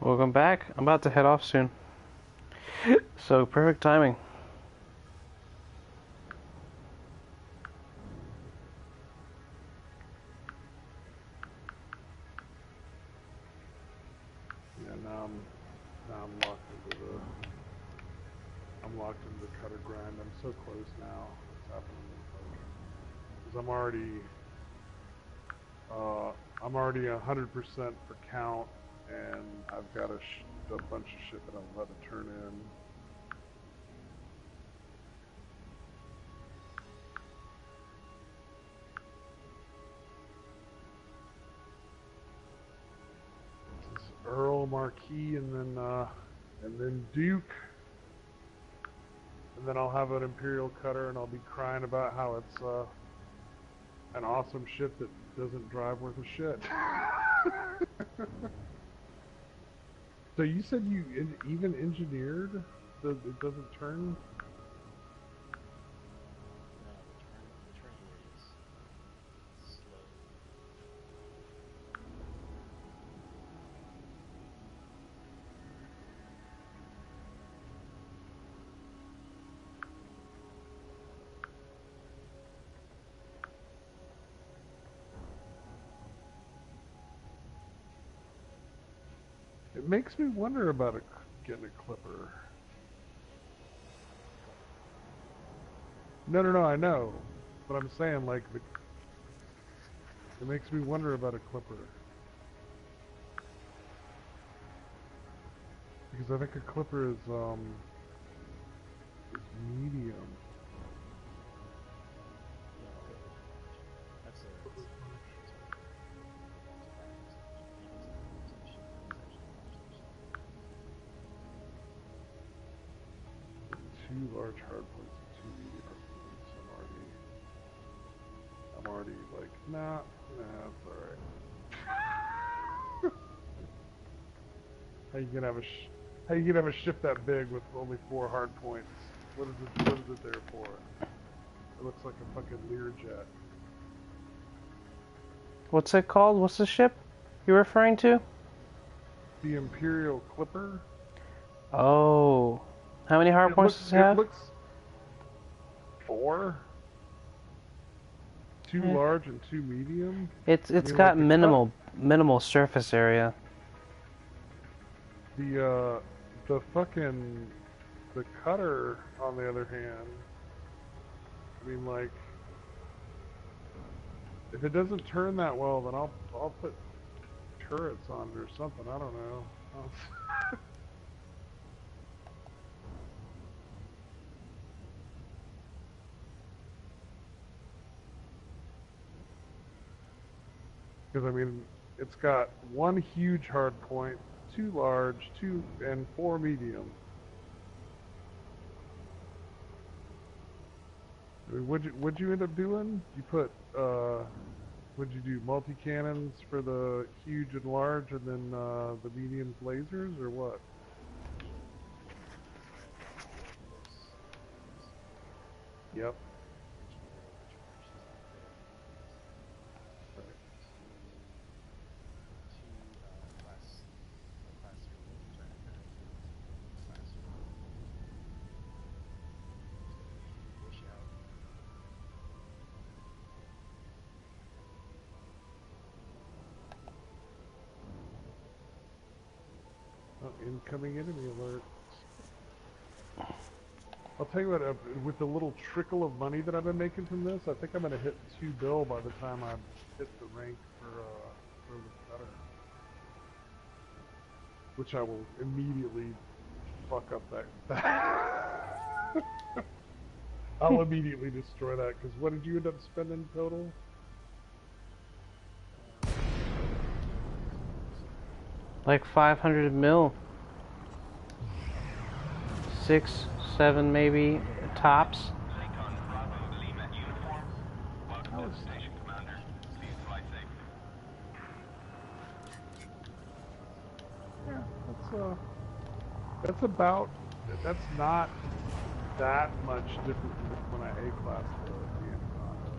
Welcome back. I'm about to head off soon. So, perfect timing. Yeah, now I'm locked into the cutter grind. I'm so close now. What's happening? Because I'm already 100% for count, and I've got a bunch of shit that I'm about to turn in. This is Earl, Marquis, and then Duke. And then I'll have an Imperial cutter, and I'll be crying about how it's an awesome ship that doesn't drive worth a shit. So you said you even engineered it doesn't turn? No, the turn rate is slow. It makes me wonder about getting a clipper. No, I know. But I'm saying, like, it makes me wonder about a clipper. Because I think a clipper is medium. That's a Two large hard points and two medium hard points. I'm already like, nah, it's alright. How you gonna have a ship that big with only 4 hard points? What is it there for? It looks like a fucking Learjet. What's it called? What's the ship you're referring to? The Imperial Clipper. Oh. How many hard points does it have? It looks 4. 2 large and 2 medium. It's got like minimal surface area. The cutter, on the other hand, I mean, like, if it doesn't turn that well, then I'll put turrets on it or something. I don't know. Because I mean, it's got 1 huge hard point, 2 large, 2 and 4 medium. I mean, what'd you end up doing? You put What'd you do? Multi-cannons for the huge and large, and then the medium lasers, or what? Yep. Oh, incoming enemy alert. I'll tell you what, with the little trickle of money that I've been making from this, I think I'm going to hit 2 bill by the time I hit the rank for the veteran. Which I will immediately fuck up that. I'll immediately destroy that, because what did you end up spending total? Like 500 mil. 6, 7 maybe tops. Lincoln Bravo Lima uniform. Welcome to the station, Commander. Please fly safe. Yeah, that's not that much different from when I A-classed the Anaconda.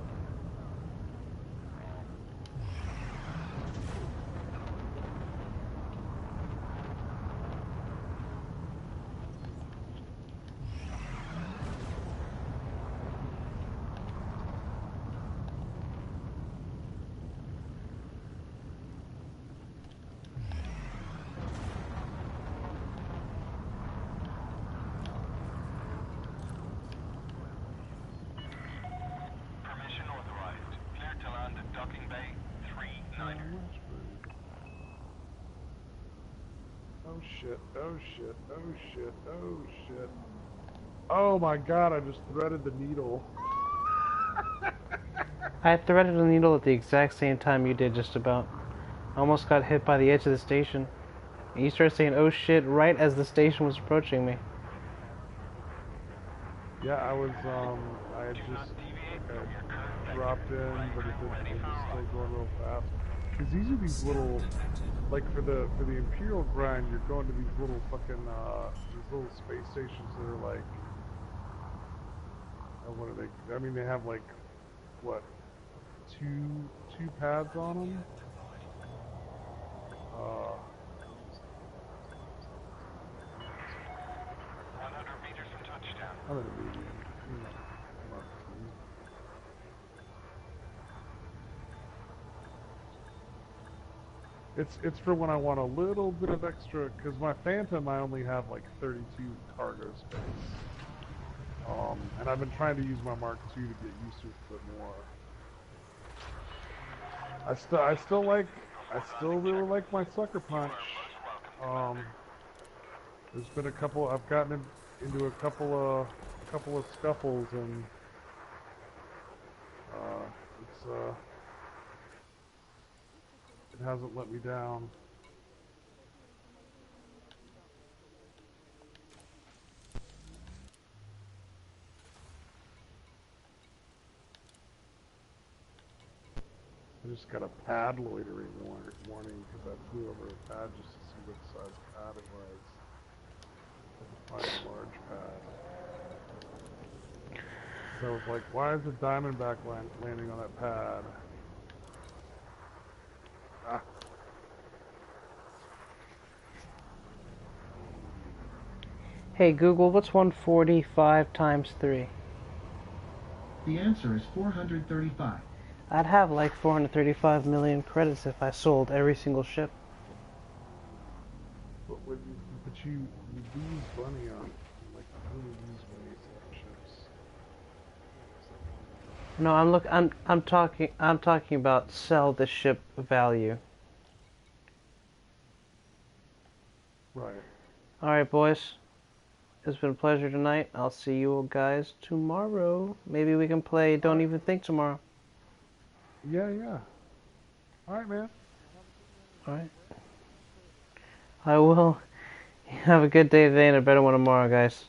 Permission authorized. Clear to land at Docking Bay 39er. Oh shit, oh shit, oh shit, oh shit. Oh my god, I just threaded the needle. I threaded a needle at the exact same time you did, just about. I almost got hit by the edge of the station. And you started saying, oh shit, right as the station was approaching me. Yeah, I had just dropped in, but it was still going real fast. Because these are these little, like for the Imperial grind, you're going to these little fucking, these little space stations that are like, what are they, I mean they have like, what, two pads on them? 100 meters from touchdown. I'm in a medium. Mark II. It's for when I want a little bit of extra, because my Phantom I only have like 32 cargo space. And I've been trying to use my Mark II to get used to it a bit more. I still really like my Sucker Punch. There's been a couple, I've gotten into a couple of scuffles, and it hasn't let me down. I just got a pad loitering warning because I flew over a pad just to see what size pad it was. I had to find a large pad. So I was like, why is the Diamondback landing on that pad? Ah. Hey Google, what's 145 times 3? The answer is 435. I'd have like 435 million credits if I sold every single ship. But you lose money on, like, you only lose money on ships. No, I'm talking about sell the ship value. Right. Alright boys. It's been a pleasure tonight. I'll see you guys tomorrow. Maybe we can play Don't Even Think tomorrow. Yeah. Alright, man. Alright. I will. Have a good day today and a better one tomorrow, guys.